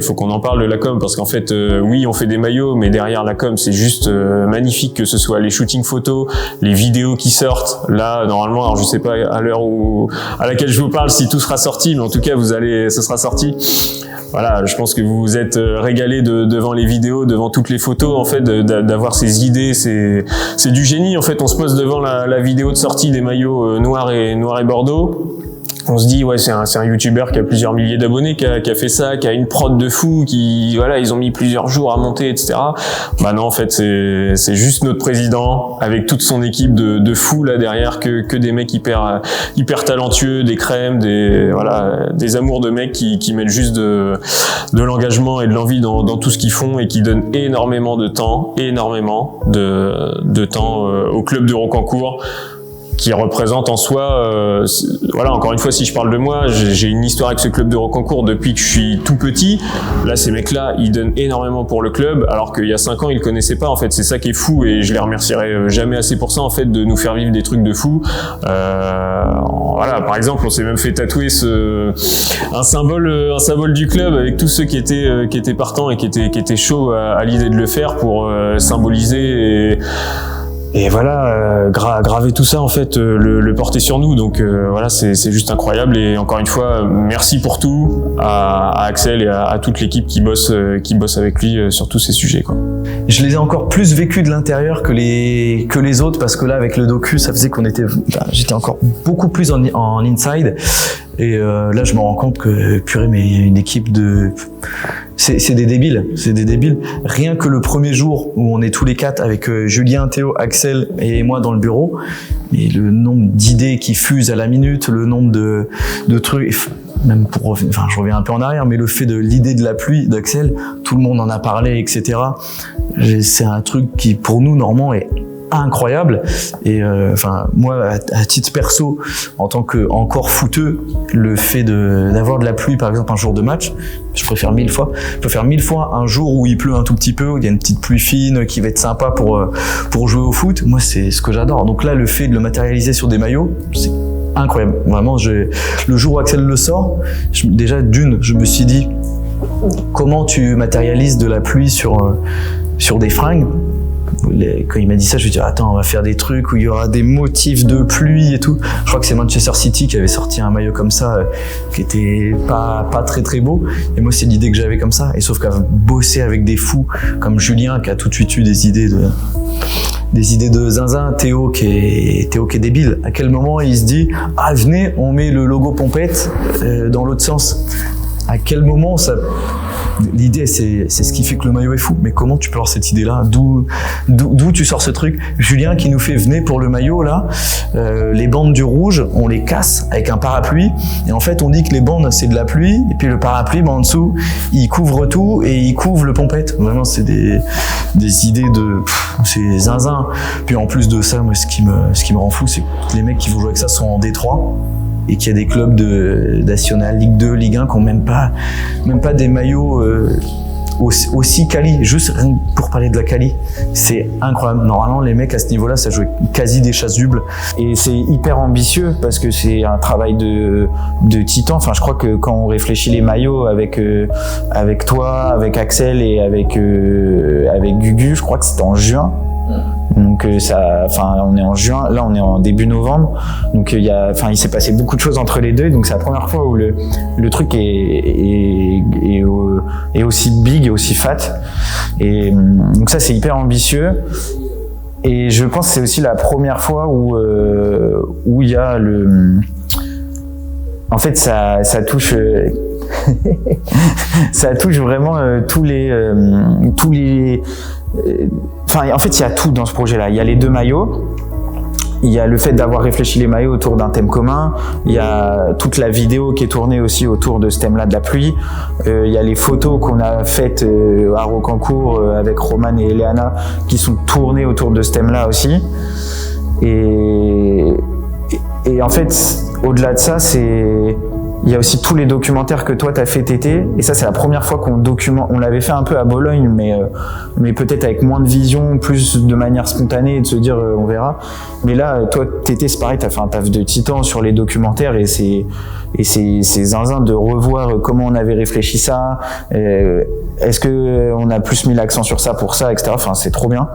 faut qu'on en parle de la com, parce qu'en fait, oui, on fait des maillots, mais derrière la com, c'est juste magnifique, que ce soit les shootings photos, les vidéos qui sortent. Là, normalement, alors je sais pas à l'heure à laquelle je vous parle si tout sera sorti, mais en tout cas, ce sera sorti. Voilà, je pense que vous vous êtes régalés devant les vidéos, devant toutes les photos, en fait, d'avoir ces idées, c'est du génie, en fait. On se pose devant la vidéo de sortie des maillots noir et bordeaux. On se dit, ouais, c'est un youtubeur qui a plusieurs milliers d'abonnés, qui a fait ça, qui a une prod de fou, ils ont mis plusieurs jours à monter, etc. Bah non, en fait, c'est juste notre président, avec toute son équipe de fous, là, derrière, que des mecs hyper talentueux, des crèmes, des amours de mecs qui mettent juste de l'engagement et de l'envie dans tout ce qu'ils font, et qui donnent énormément de temps au club de Rocancourt, qui représente en soi, encore une fois, si je parle de moi, j'ai une histoire avec ce club de Rocancourt depuis que je suis tout petit. Là, ces mecs-là, ils donnent énormément pour le club, alors qu'il y a 5 ans, ils le connaissaient pas, en fait. C'est ça qui est fou, et je les remercierai jamais assez pour ça, en fait, de nous faire vivre des trucs de fou. Par exemple, on s'est même fait tatouer un symbole du club, avec tous ceux qui étaient partants et qui étaient chauds à l'idée de le faire, pour symboliser et voilà, graver tout ça, en fait, le porter sur nous. Donc c'est juste incroyable. Et encore une fois, merci pour tout à Axel et à toute l'équipe qui bosse avec lui sur tous ces sujets, quoi. Je les ai encore plus vécus de l'intérieur que les autres, parce que là, avec le docu, ça faisait j'étais encore beaucoup plus en inside. Et là, je me rends compte que, purée, mais une équipe c'est des débiles. Rien que le premier jour où on est tous les 4 avec Julien, Théo, Axel et moi dans le bureau, mais le nombre d'idées qui fusent à la minute, le nombre de trucs, même je reviens un peu en arrière, mais le fait de l'idée de la pluie d'Axel, tout le monde en a parlé, etc. C'est un truc qui, pour nous, normalement, est incroyable. Et enfin moi, à titre perso, en tant que encore footeux, le fait d'avoir de la pluie, par exemple, un jour de match, je préfère 1000 fois. Je préfère 1000 fois un jour où il pleut un tout petit peu, où il y a une petite pluie fine qui va être sympa pour jouer au foot. Moi, c'est ce que j'adore. Donc là, le fait de le matérialiser sur des maillots, c'est incroyable. Vraiment, le jour où Axel le sort, déjà je me suis dit, comment tu matérialises de la pluie sur des fringues? Quand il m'a dit ça, je me suis dit, attends, on va faire des trucs où il y aura des motifs de pluie et tout. Je crois que c'est Manchester City qui avait sorti un maillot comme ça, qui était pas très très beau. Et moi, c'est l'idée que j'avais comme ça. Et sauf qu'à bosser avec des fous comme Julien, qui a tout de suite eu des idées de zinzin, Théo qui est débile. À quel moment il se dit, ah venez, on met le logo Pompette dans l'autre sens. À quel moment ça... L'idée, c'est ce qui fait que le maillot est fou. Mais comment tu peux avoir cette idée-là? D'où tu sors ce truc? Julien qui nous fait, venez pour le maillot, là, les bandes du rouge, on les casse avec un parapluie. Et en fait, on dit que les bandes, c'est de la pluie. Et puis le parapluie, en dessous, il couvre tout et il couvre le Pompette. Vraiment, c'est des idées c'est zinzin. Puis en plus de ça, moi, ce qui me rend fou, c'est que les mecs qui vont jouer avec ça sont en Détroit. Et qu'il y a des clubs de National, Ligue 2, Ligue 1 qui n'ont même pas des maillots aussi quali. Juste pour parler de la quali, c'est incroyable. Normalement, les mecs à ce niveau-là, ça joue quasi des chasubles. Et c'est hyper ambitieux parce que c'est un travail de titan. Enfin, je crois que quand on réfléchit les maillots avec toi, avec Axel et avec Gugu, je crois que c'était en juin. Donc on est en juin, là on est en début novembre, donc il s'est passé beaucoup de choses entre les deux, donc c'est la première fois où le truc est aussi big et aussi fat, et donc ça c'est hyper ambitieux, et je pense que c'est aussi la première fois où il y a en fait ça touche ça touche vraiment tous les en fait, il y a tout dans ce projet-là. Il y a les 2 maillots, il y a le fait d'avoir réfléchi les maillots autour d'un thème commun, il y a toute la vidéo qui est tournée aussi autour de ce thème-là de la pluie, il y a les photos qu'on a faites à Rocancourt avec Roman et Eleana qui sont tournées autour de ce thème-là aussi. Et en fait, au-delà de ça, il y a aussi tous les documentaires que toi t'as fait Tété, et ça c'est la première fois qu'on documente. On l'avait fait un peu à Bologne, mais peut-être avec moins de vision, plus de manière spontanée, de se dire on verra. Mais là, toi Tété, c'est pareil, t'as fait un taf de titan sur les documentaires, et c'est zinzin de revoir comment on avait réfléchi ça. Est-ce que on a plus mis l'accent sur ça pour ça, etc. Enfin, c'est trop bien.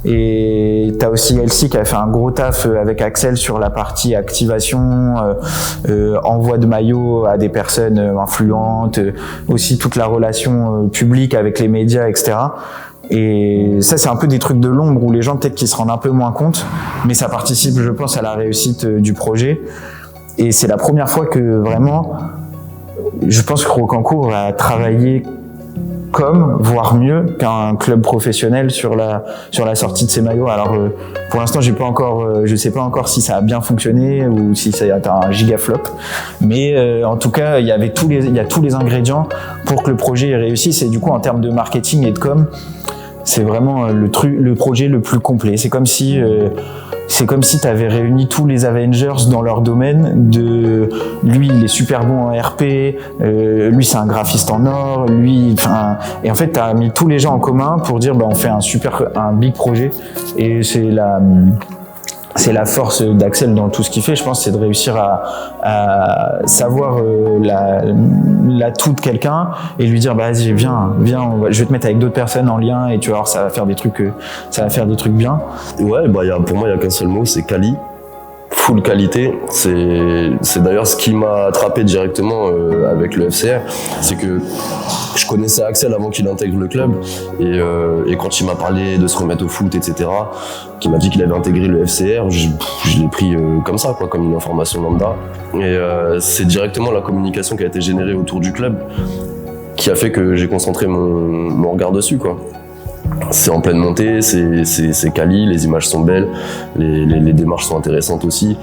Et t'as aussi Elsie qui a fait un gros taf avec Axel sur la partie activation, envoi de maillots à des personnes influentes, aussi toute la relation publique avec les médias, etc. Et ça, c'est un peu des trucs de l'ombre où les gens peut-être qu'ils se rendent un peu moins compte, mais ça participe, je pense, à la réussite du projet. Et c'est la première fois que vraiment, je pense que Rocancourt a travaillé voire mieux qu'un club professionnel sur la sortie de ces maillots. Alors pour l'instant, je sais pas encore si ça a bien fonctionné ou si ça a été un giga flop, mais en tout cas, il y a tous les ingrédients pour que le projet réussisse. Et du coup, en termes de marketing et de com, c'est vraiment le projet le plus complet. C'est comme si tu avais réuni tous les Avengers dans leur domaine. Lui, il est super bon en RP, lui c'est un graphiste en or, et en fait tu as mis tous les gens en commun pour dire on fait un big projet, et c'est la force d'Axel dans tout ce qu'il fait, je pense, c'est de réussir à savoir l'atout de quelqu'un et lui dire vas-y viens, je vais te mettre avec d'autres personnes en lien et tu vas voir, ça va faire des trucs bien. Ouais, pour moi il y a qu'un seul mot, c'est quali. Full qualité, c'est d'ailleurs ce qui m'a attrapé directement avec le FCR, c'est que je connaissais Axel avant qu'il intègre le club, et quand il m'a parlé de se remettre au foot, etc., qu'il m'a dit qu'il avait intégré le FCR, je l'ai pris comme ça, comme une information lambda, et c'est directement la communication qui a été générée autour du club qui a fait que j'ai concentré mon regard dessus, quoi. C'est en pleine montée, c'est quali, les images sont belles, les démarches sont intéressantes aussi.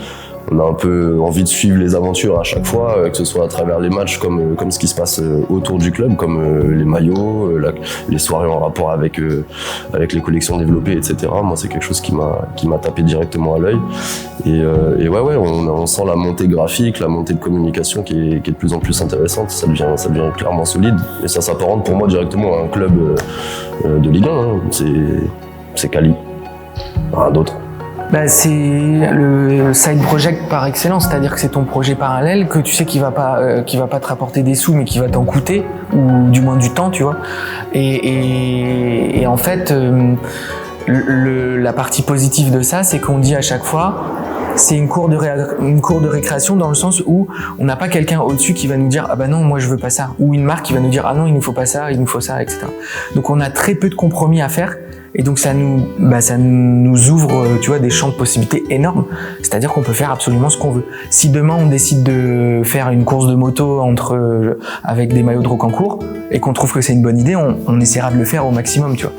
on a un peu envie de suivre les aventures à chaque fois, que ce soit à travers les matchs comme ce qui se passe autour du club, comme les maillots, les soirées en rapport avec les collections développées, etc. Moi, c'est quelque chose qui m'a tapé directement à l'œil. Et ouais, on sent la montée graphique, la montée de communication qui est de plus en plus intéressante. Ça devient clairement solide. Et ça s'apparente pour moi directement à un club de Ligue 1. Hein. C'est quali. Rien d'autre. Bah, c'est le side project par excellence, c'est-à-dire que c'est ton projet parallèle que tu sais qu'il va pas te rapporter des sous mais qui va t'en coûter, ou du moins du temps, tu vois. Et en fait, la partie positive de ça, c'est qu'on dit à chaque fois, c'est une cour de récréation, dans le sens où on n'a pas quelqu'un au-dessus qui va nous dire ah bah non, moi je veux pas ça, ou une marque qui va nous dire ah non, il nous faut pas ça, il nous faut ça, etc. Donc on a très peu de compromis à faire. Et donc ça nous ouvre, tu vois, des champs de possibilités énormes. C'est-à-dire qu'on peut faire absolument ce qu'on veut. Si demain on décide de faire une course de moto avec des maillots de Rocancourt et qu'on trouve que c'est une bonne idée, on essaiera de le faire au maximum, tu vois.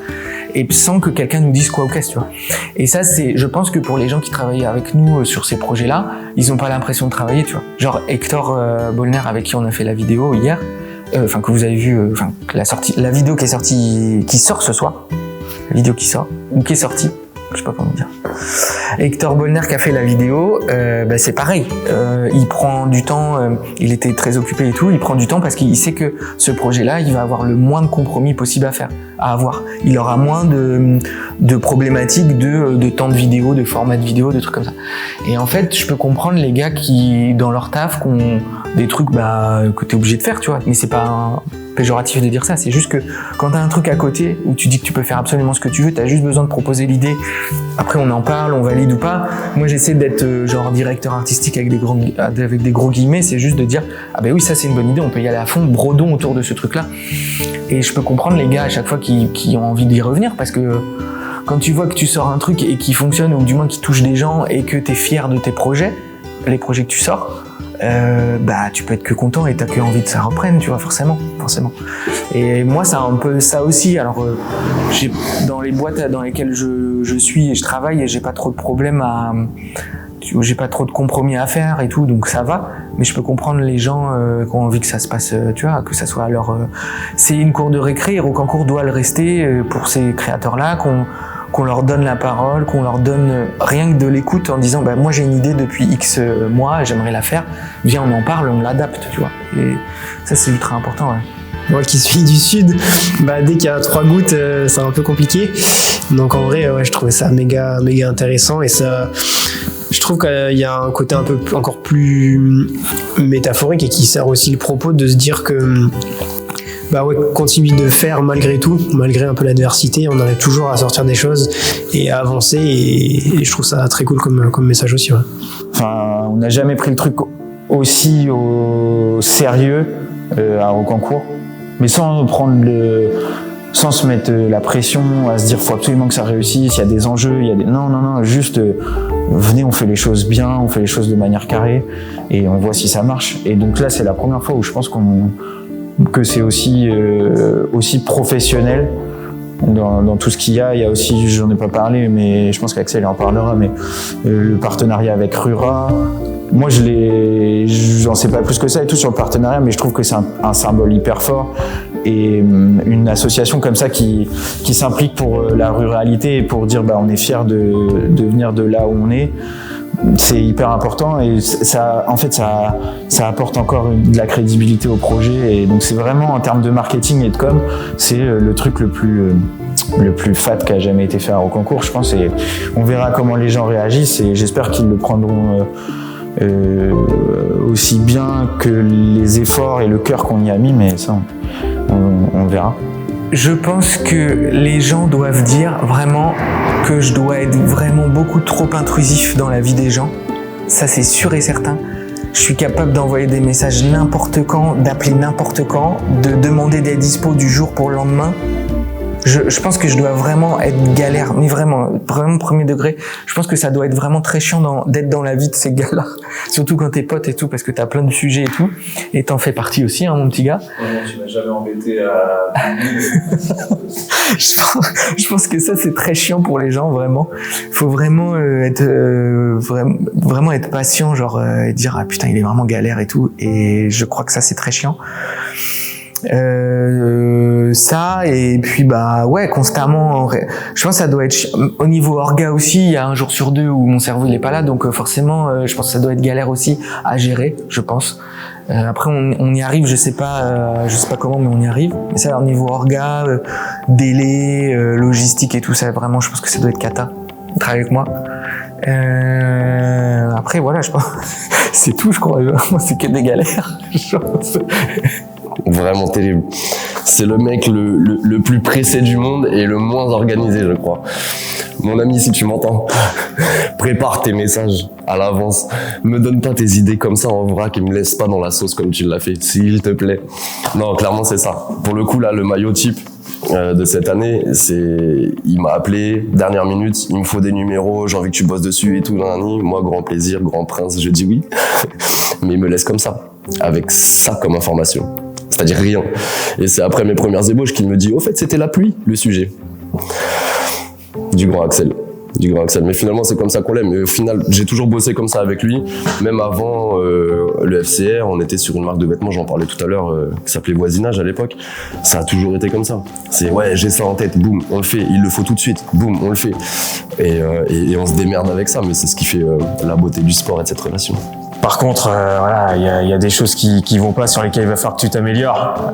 Et sans que quelqu'un nous dise quoi ou qu'est-ce, tu vois. Et ça, je pense que pour les gens qui travaillent avec nous sur ces projets-là, ils ont pas l'impression de travailler, tu vois. Genre Hector Bollner, avec qui on a fait la vidéo hier, que vous avez vu, la vidéo qui sort ce soir. La vidéo qui sort, ou qui est sortie, je sais pas comment dire. Hector Bollner qui a fait la vidéo, c'est pareil. Il prend du temps, il était très occupé et tout, il prend du temps parce qu'il sait que ce projet-là, il va avoir le moins de compromis possible à avoir. Il aura moins de problématiques de temps de vidéo, de format de vidéo, de trucs comme ça. Et en fait, je peux comprendre les gars qui, dans leur taf, ont des trucs que t'es obligé de faire, tu vois. Mais c'est pas péjoratif de dire ça, c'est juste que quand t'as un truc à côté où tu dis que tu peux faire absolument ce que tu veux, t'as juste besoin de proposer l'idée, après on en parle, on valide ou pas. Moi j'essaie d'être genre directeur artistique avec des gros guillemets, c'est juste de dire ah ben oui, ça c'est une bonne idée, on peut y aller à fond, brodons autour de ce truc là. Et je peux comprendre les gars à chaque fois qui ont envie d'y revenir, parce que quand tu vois que tu sors un truc et qui fonctionne, ou du moins qui touche des gens, et que t'es fier de tes projets, les projets que tu sors, tu peux être que content et t'as que envie que ça reprenne, tu vois, forcément. Et moi, c'est un peu ça aussi. Alors, dans les boîtes dans lesquelles je suis et je travaille, et j'ai pas trop de problèmes j'ai pas trop de compromis à faire et tout, donc ça va. Mais je peux comprendre les gens qui ont envie que ça se passe, tu vois, que ça soit leur. C'est une cour de récré, et Rocancourt doit le rester pour ces créateurs-là, qu'on leur donne la parole, qu'on leur donne rien que de l'écoute en disant moi j'ai une idée depuis X mois, j'aimerais la faire, viens on en parle, on l'adapte, tu vois. Et ça c'est ultra important. Ouais. Moi qui suis du sud, dès qu'il y a 3 gouttes, c'est un peu compliqué. Donc en vrai, je trouvais ça méga intéressant, et ça, je trouve qu'il y a un côté un peu encore plus métaphorique, et qui sert aussi le propos de se dire que continue de faire malgré tout, malgré un peu l'adversité, on arrive toujours à sortir des choses et à avancer, et je trouve ça très cool comme message aussi. Ouais. Enfin, on n'a jamais pris le truc aussi au sérieux à Rocancourt, mais sans se mettre la pression, à se dire faut absolument que ça réussisse, il y a des enjeux, non, juste venez, on fait les choses bien, on fait les choses de manière carrée, et on voit si ça marche. Et donc là, c'est la première fois où je pense que c'est aussi professionnel dans tout ce qu'il y a. Il y a aussi, j'en ai pas parlé, mais je pense qu'Axel en parlera, mais le partenariat avec Rura. Moi, j'en sais pas plus que ça et tout sur le partenariat, mais je trouve que c'est un symbole hyper fort, et une association comme ça qui s'implique pour la ruralité et pour dire on est fiers de venir de là où on est. C'est hyper important, et ça apporte encore de la crédibilité au projet, et donc c'est vraiment, en termes de marketing et de com, c'est le truc le plus fat qui a jamais été fait à Rocancourt, je pense, et on verra comment les gens réagissent, et j'espère qu'ils le prendront aussi bien que les efforts et le cœur qu'on y a mis, mais ça on verra. Je pense que les gens doivent dire vraiment que je dois être vraiment beaucoup trop intrusif dans la vie des gens. Ça, c'est sûr et certain. Je suis capable d'envoyer des messages n'importe quand, d'appeler n'importe quand, de demander des dispos du jour pour le lendemain. Je pense que je dois vraiment être galère, mais vraiment premier degré. Je pense que ça doit être vraiment très chiant d'être dans la vie de ces gars-là. Surtout quand t'es pote et tout, parce que t'as plein de sujets et tout. Et t'en fais partie aussi, hein, mon petit gars. Non, tu m'as jamais embêté à... Je pense que ça, c'est très chiant pour les gens, vraiment. Faut vraiment vraiment être patient, genre, et dire, ah putain, il est vraiment galère et tout. Et je crois que ça, c'est très chiant. Ça, et puis bah ouais, constamment, je pense que ça doit être au niveau orga aussi. Il y a un jour sur deux où mon cerveau il est pas là, donc forcément je pense que ça doit être galère aussi à gérer, je pense. Après on y arrive, je sais pas comment, mais on y arrive. Mais ça, au niveau orga, délai, logistique et tout ça, vraiment je pense que ça doit être cata de travailler avec moi. Après voilà, je pense c'est tout, je crois. Moi c'est que des galères, je pense. Vraiment terrible. C'est le mec le plus pressé du monde et le moins organisé, je crois. Mon ami, si tu m'entends, prépare tes messages à l'avance. Me donne pas tes idées comme ça en vrac et me laisse pas dans la sauce comme tu l'as fait, s'il te plaît. Non, clairement, c'est ça. Pour le coup, là, le maillot type de cette année, il m'a appelé, dernière minute, il me faut des numéros, j'ai envie que tu bosses dessus et tout, moi, grand plaisir, grand prince, je dis oui. Mais il me laisse comme ça, avec ça comme information. C'est-à-dire rien. Et c'est après mes premières ébauches qu'il me dit, au fait, c'était la pluie, le sujet. Du grand Axel. Mais finalement, c'est comme ça qu'on l'aime. Et au final, j'ai toujours bossé comme ça avec lui. Même avant le FCR, on était sur une marque de vêtements, j'en parlais tout à l'heure, qui s'appelait Voisinage à l'époque. Ça a toujours été comme ça. C'est ouais, j'ai ça en tête, boum, on le fait. Il le faut tout de suite, boum, on le fait. Et on se démerde avec ça, mais c'est ce qui fait la beauté du sport et de cette relation. Par contre, voilà, il y a des choses qui vont pas, sur lesquelles il va falloir que tu t'améliores.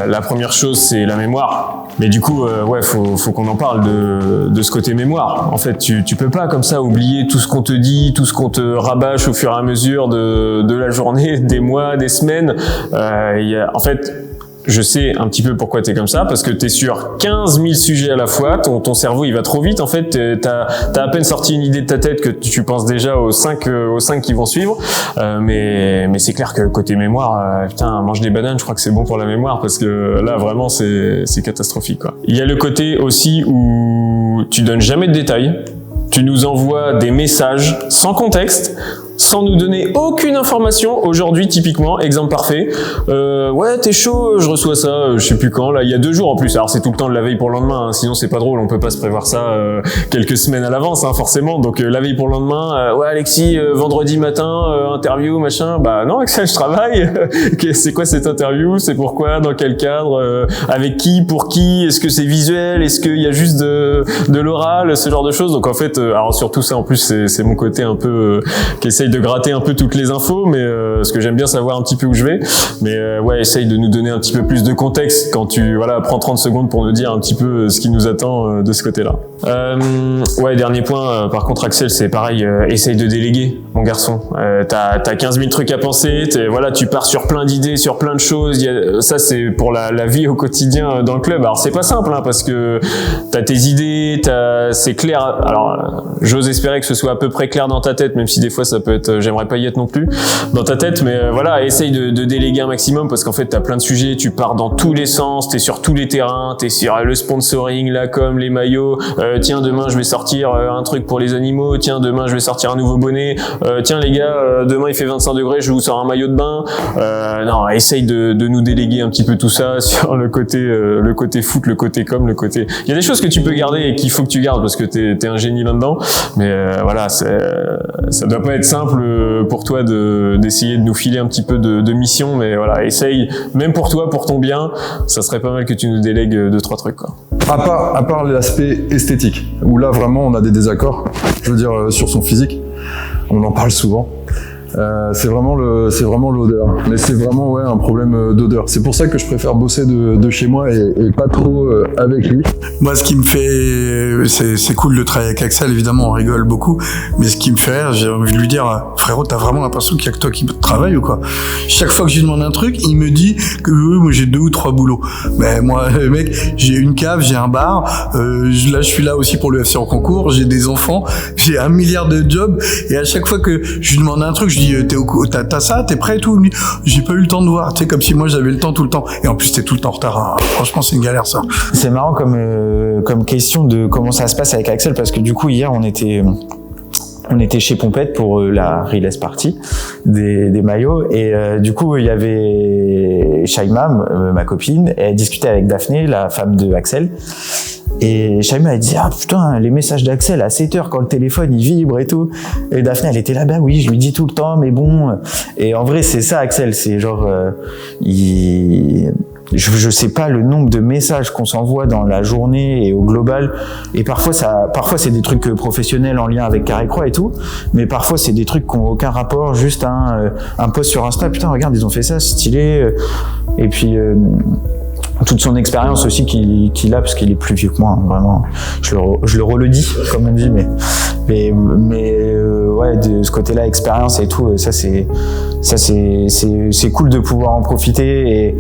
La première chose, c'est la mémoire. Mais du coup, ouais, faut qu'on en parle de ce côté mémoire. En fait, tu peux pas comme ça oublier tout ce qu'on te dit, tout ce qu'on te rabâche au fur et à mesure de la journée, des mois, des semaines. En fait, je sais un petit peu pourquoi t'es comme ça, parce que t'es sur 15 000 sujets à la fois, ton cerveau il va trop vite, en fait, t'as à peine sorti une idée de ta tête que tu penses déjà aux 5 qui vont suivre, mais c'est clair que côté mémoire, putain, mange des bananes, je crois que c'est bon pour la mémoire, parce que là vraiment c'est catastrophique, quoi. Il y a le côté aussi où tu donnes jamais de détails, tu nous envoies des messages sans contexte, sans nous donner aucune information. Aujourd'hui, typiquement, exemple parfait, ouais, t'es chaud, je reçois ça, je sais plus quand, là, il y a 2 jours en plus. Alors c'est tout le temps de la veille pour le lendemain, hein, sinon c'est pas drôle, on peut pas se prévoir ça quelques semaines à l'avance, hein, forcément. Donc la veille pour le lendemain, ouais Alexis, vendredi matin, interview, machin. Bah non Axel, je travaille. C'est quoi cette interview? C'est pourquoi? Dans quel cadre? Avec qui? Pour qui? Est-ce que c'est visuel? Est-ce qu'il y a juste de l'oral? Ce genre de choses. Donc en fait, alors surtout ça en plus, c'est mon côté un peu qui essaye de gratter un peu toutes les infos, mais parce que j'aime bien savoir un petit peu où je vais. Mais ouais, essaye de nous donner un petit peu plus de contexte quand tu prends 30 secondes pour nous dire un petit peu ce qui nous attend de ce côté-là. Ouais, dernier point, par contre Axel, c'est pareil, essaye de déléguer, mon garçon. T'as 15 000 trucs à penser, tu pars sur plein d'idées, sur plein de choses. Ça c'est pour la vie au quotidien dans le club. Alors c'est pas simple, hein, parce que t'as tes idées, c'est clair. Alors j'ose espérer que ce soit à peu près clair dans ta tête, même si des fois ça peut être, j'aimerais pas y être non plus dans ta tête, mais voilà, essaye de déléguer un maximum, parce qu'en fait t'as plein de sujets, tu pars dans tous les sens, t'es sur tous les terrains, t'es sur le sponsoring, la com, les maillots, tiens demain je vais sortir un truc pour les animaux, tiens demain je vais sortir un nouveau bonnet, tiens les gars, demain il fait 25 degrés, je vous sors un maillot de bain. Non, essaye de nous déléguer un petit peu tout ça sur le côté foot, le côté com, le côté... Il y a des choses que tu peux garder et qu'il faut que tu gardes parce que t'es un génie là-dedans, mais voilà, ça doit pas être simple pour toi d'essayer de nous filer un petit peu de mission, mais voilà, essaye, même pour toi, pour ton bien, ça serait pas mal que tu nous délègues 2-3 trucs, quoi. À part l'aspect esthétique, où là vraiment on a des désaccords, je veux dire sur son physique, on en parle souvent. C'est vraiment l'odeur, mais c'est vraiment un problème d'odeur. C'est pour ça que je préfère bosser de chez moi et pas trop avec lui. Moi, ce qui me fait, c'est cool de travailler avec Axel, évidemment, on rigole beaucoup, mais ce qui me fait rire, j'ai envie de lui dire, frérot, t'as vraiment l'impression qu'il y a que toi qui travaille ou quoi? Chaque fois que je lui demande un truc, il me dit que moi j'ai 2 ou 3 boulots. Mais moi, mec, j'ai une cave, j'ai un bar, là je suis là aussi pour le FC en concours, j'ai des enfants, j'ai 1 milliard de jobs, et à chaque fois que je lui demande un truc, je lui dis, t'as ça, t'es prêt et tout? Il me dit, j'ai pas eu le temps de voir, tu sais, comme si moi j'avais le temps tout le temps. Et en plus, t'es tout le temps en retard. Hein. Franchement, c'est une galère, ça. C'est marrant comme question de comment ça se passe avec Axel, parce que du coup, hier, on était chez Pompette pour la Relay Party des maillots, et du coup il y avait Shaima, ma copine, et elle discutait avec Daphné, la femme de Axel, et Shaima elle dit ah putain, les messages d'Axel à 7h quand le téléphone il vibre et tout, et Daphné elle était là, bah oui je lui dis tout le temps mais bon, et en vrai c'est ça Axel, c'est genre je sais pas le nombre de messages qu'on s'envoie dans la journée et au global, et parfois c'est des trucs professionnels en lien avec Carré Croix et tout, mais parfois c'est des trucs qui ont aucun rapport, juste un post sur Insta, putain regarde ils ont fait ça, c'est stylé, et puis toute son expérience aussi qu'il a, parce qu'il est plus vieux que moi, hein, vraiment, je le redis comme on dit, mais ouais, de ce côté-là, expérience et tout, ça c'est cool de pouvoir en profiter. Et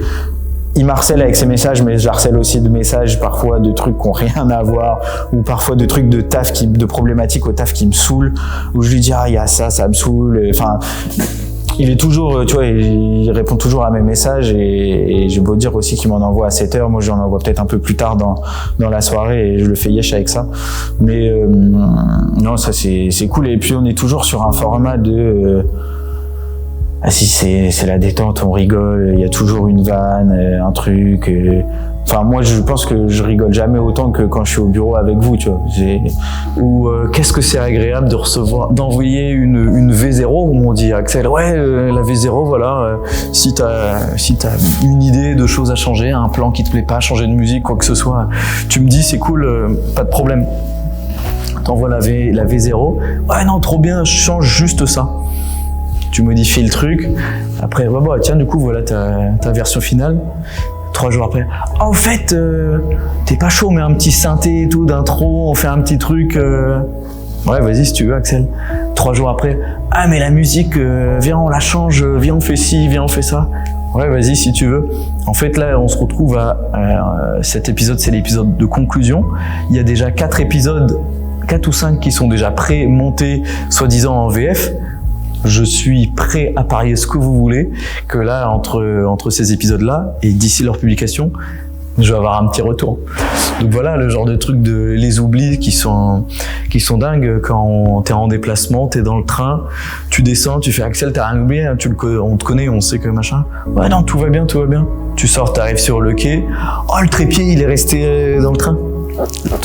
il m'harcèle avec ses messages, mais j'harcèle aussi de messages, parfois de trucs qui n'ont rien à voir, ou parfois de trucs de taf, de problématiques au taf qui me saoulent, où je lui dis ah il y a ça me saoule, enfin il est toujours, tu vois, il répond toujours à mes messages, et j'ai beau dire aussi qu'il m'en envoie à 7h, moi j'en envoie peut-être un peu plus tard dans la soirée, et je le fais yesh avec ça, mais non, ça c'est cool. Et puis on est toujours sur un format de ah si c'est la détente, on rigole, il y a toujours une vanne, un truc. Enfin moi je pense que je rigole jamais autant que quand je suis au bureau avec vous, tu vois. Ou qu'est-ce que c'est agréable de recevoir, d'envoyer une V0 où on dit Axel, ouais la V0 voilà, si t'as une idée de choses à changer, un plan qui te plaît pas, changer de musique, quoi que ce soit, tu me dis c'est cool, pas de problème. T'envoies la V0, ouais non trop bien, je change juste ça. Tu modifies le truc, après bah tiens du coup voilà ta version finale. 3 jours après, en fait t'es pas chaud, mais un petit synthé et tout d'intro, on fait un petit truc, ouais vas-y si tu veux Axel. 3 jours après, ah mais la musique, viens on la change, viens on fait ci, viens on fait ça, ouais vas-y si tu veux. En fait là on se retrouve à cet épisode, c'est l'épisode de conclusion. Il y a déjà 4 ou 5 qui sont déjà pré-montés soi-disant en VF. Je suis prêt à parier ce que vous voulez, que là, entre ces épisodes-là, et d'ici leur publication, je vais avoir un petit retour. Donc voilà, le genre de trucs de les oublis qui sont dingues quand t'es en déplacement, t'es dans le train, tu descends, tu fais Axel, t'as rien oublié, on te connaît, on sait que machin. Ouais non, tout va bien. Tu sors, t'arrives sur le quai, oh le trépied, il est resté dans le train.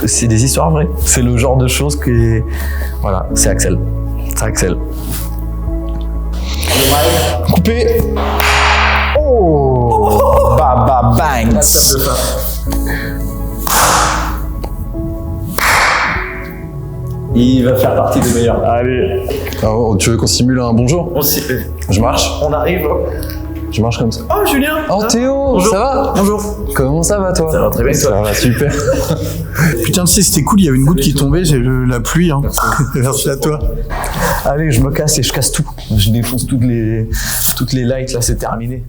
C'est des histoires vraies. C'est le genre de choses que, voilà, c'est Axel. C'est Axel. Coupé. Oh, Baba Banks. Il va faire partie des meilleurs. Allez. Alors, tu veux qu'on simule un bonjour? Je marche. On arrive. Je marche comme ça. Oh Julien. Oh Théo, bonjour. Ça va? Bonjour. Comment ça va toi? Ça va très bien. Ça va super. Putain, tu sais, c'était cool, il y avait une goutte qui tombait, c'est la pluie. Hein. Merci à toi. Allez, je me casse et je casse tout. Je défonce toutes les lights, là c'est terminé.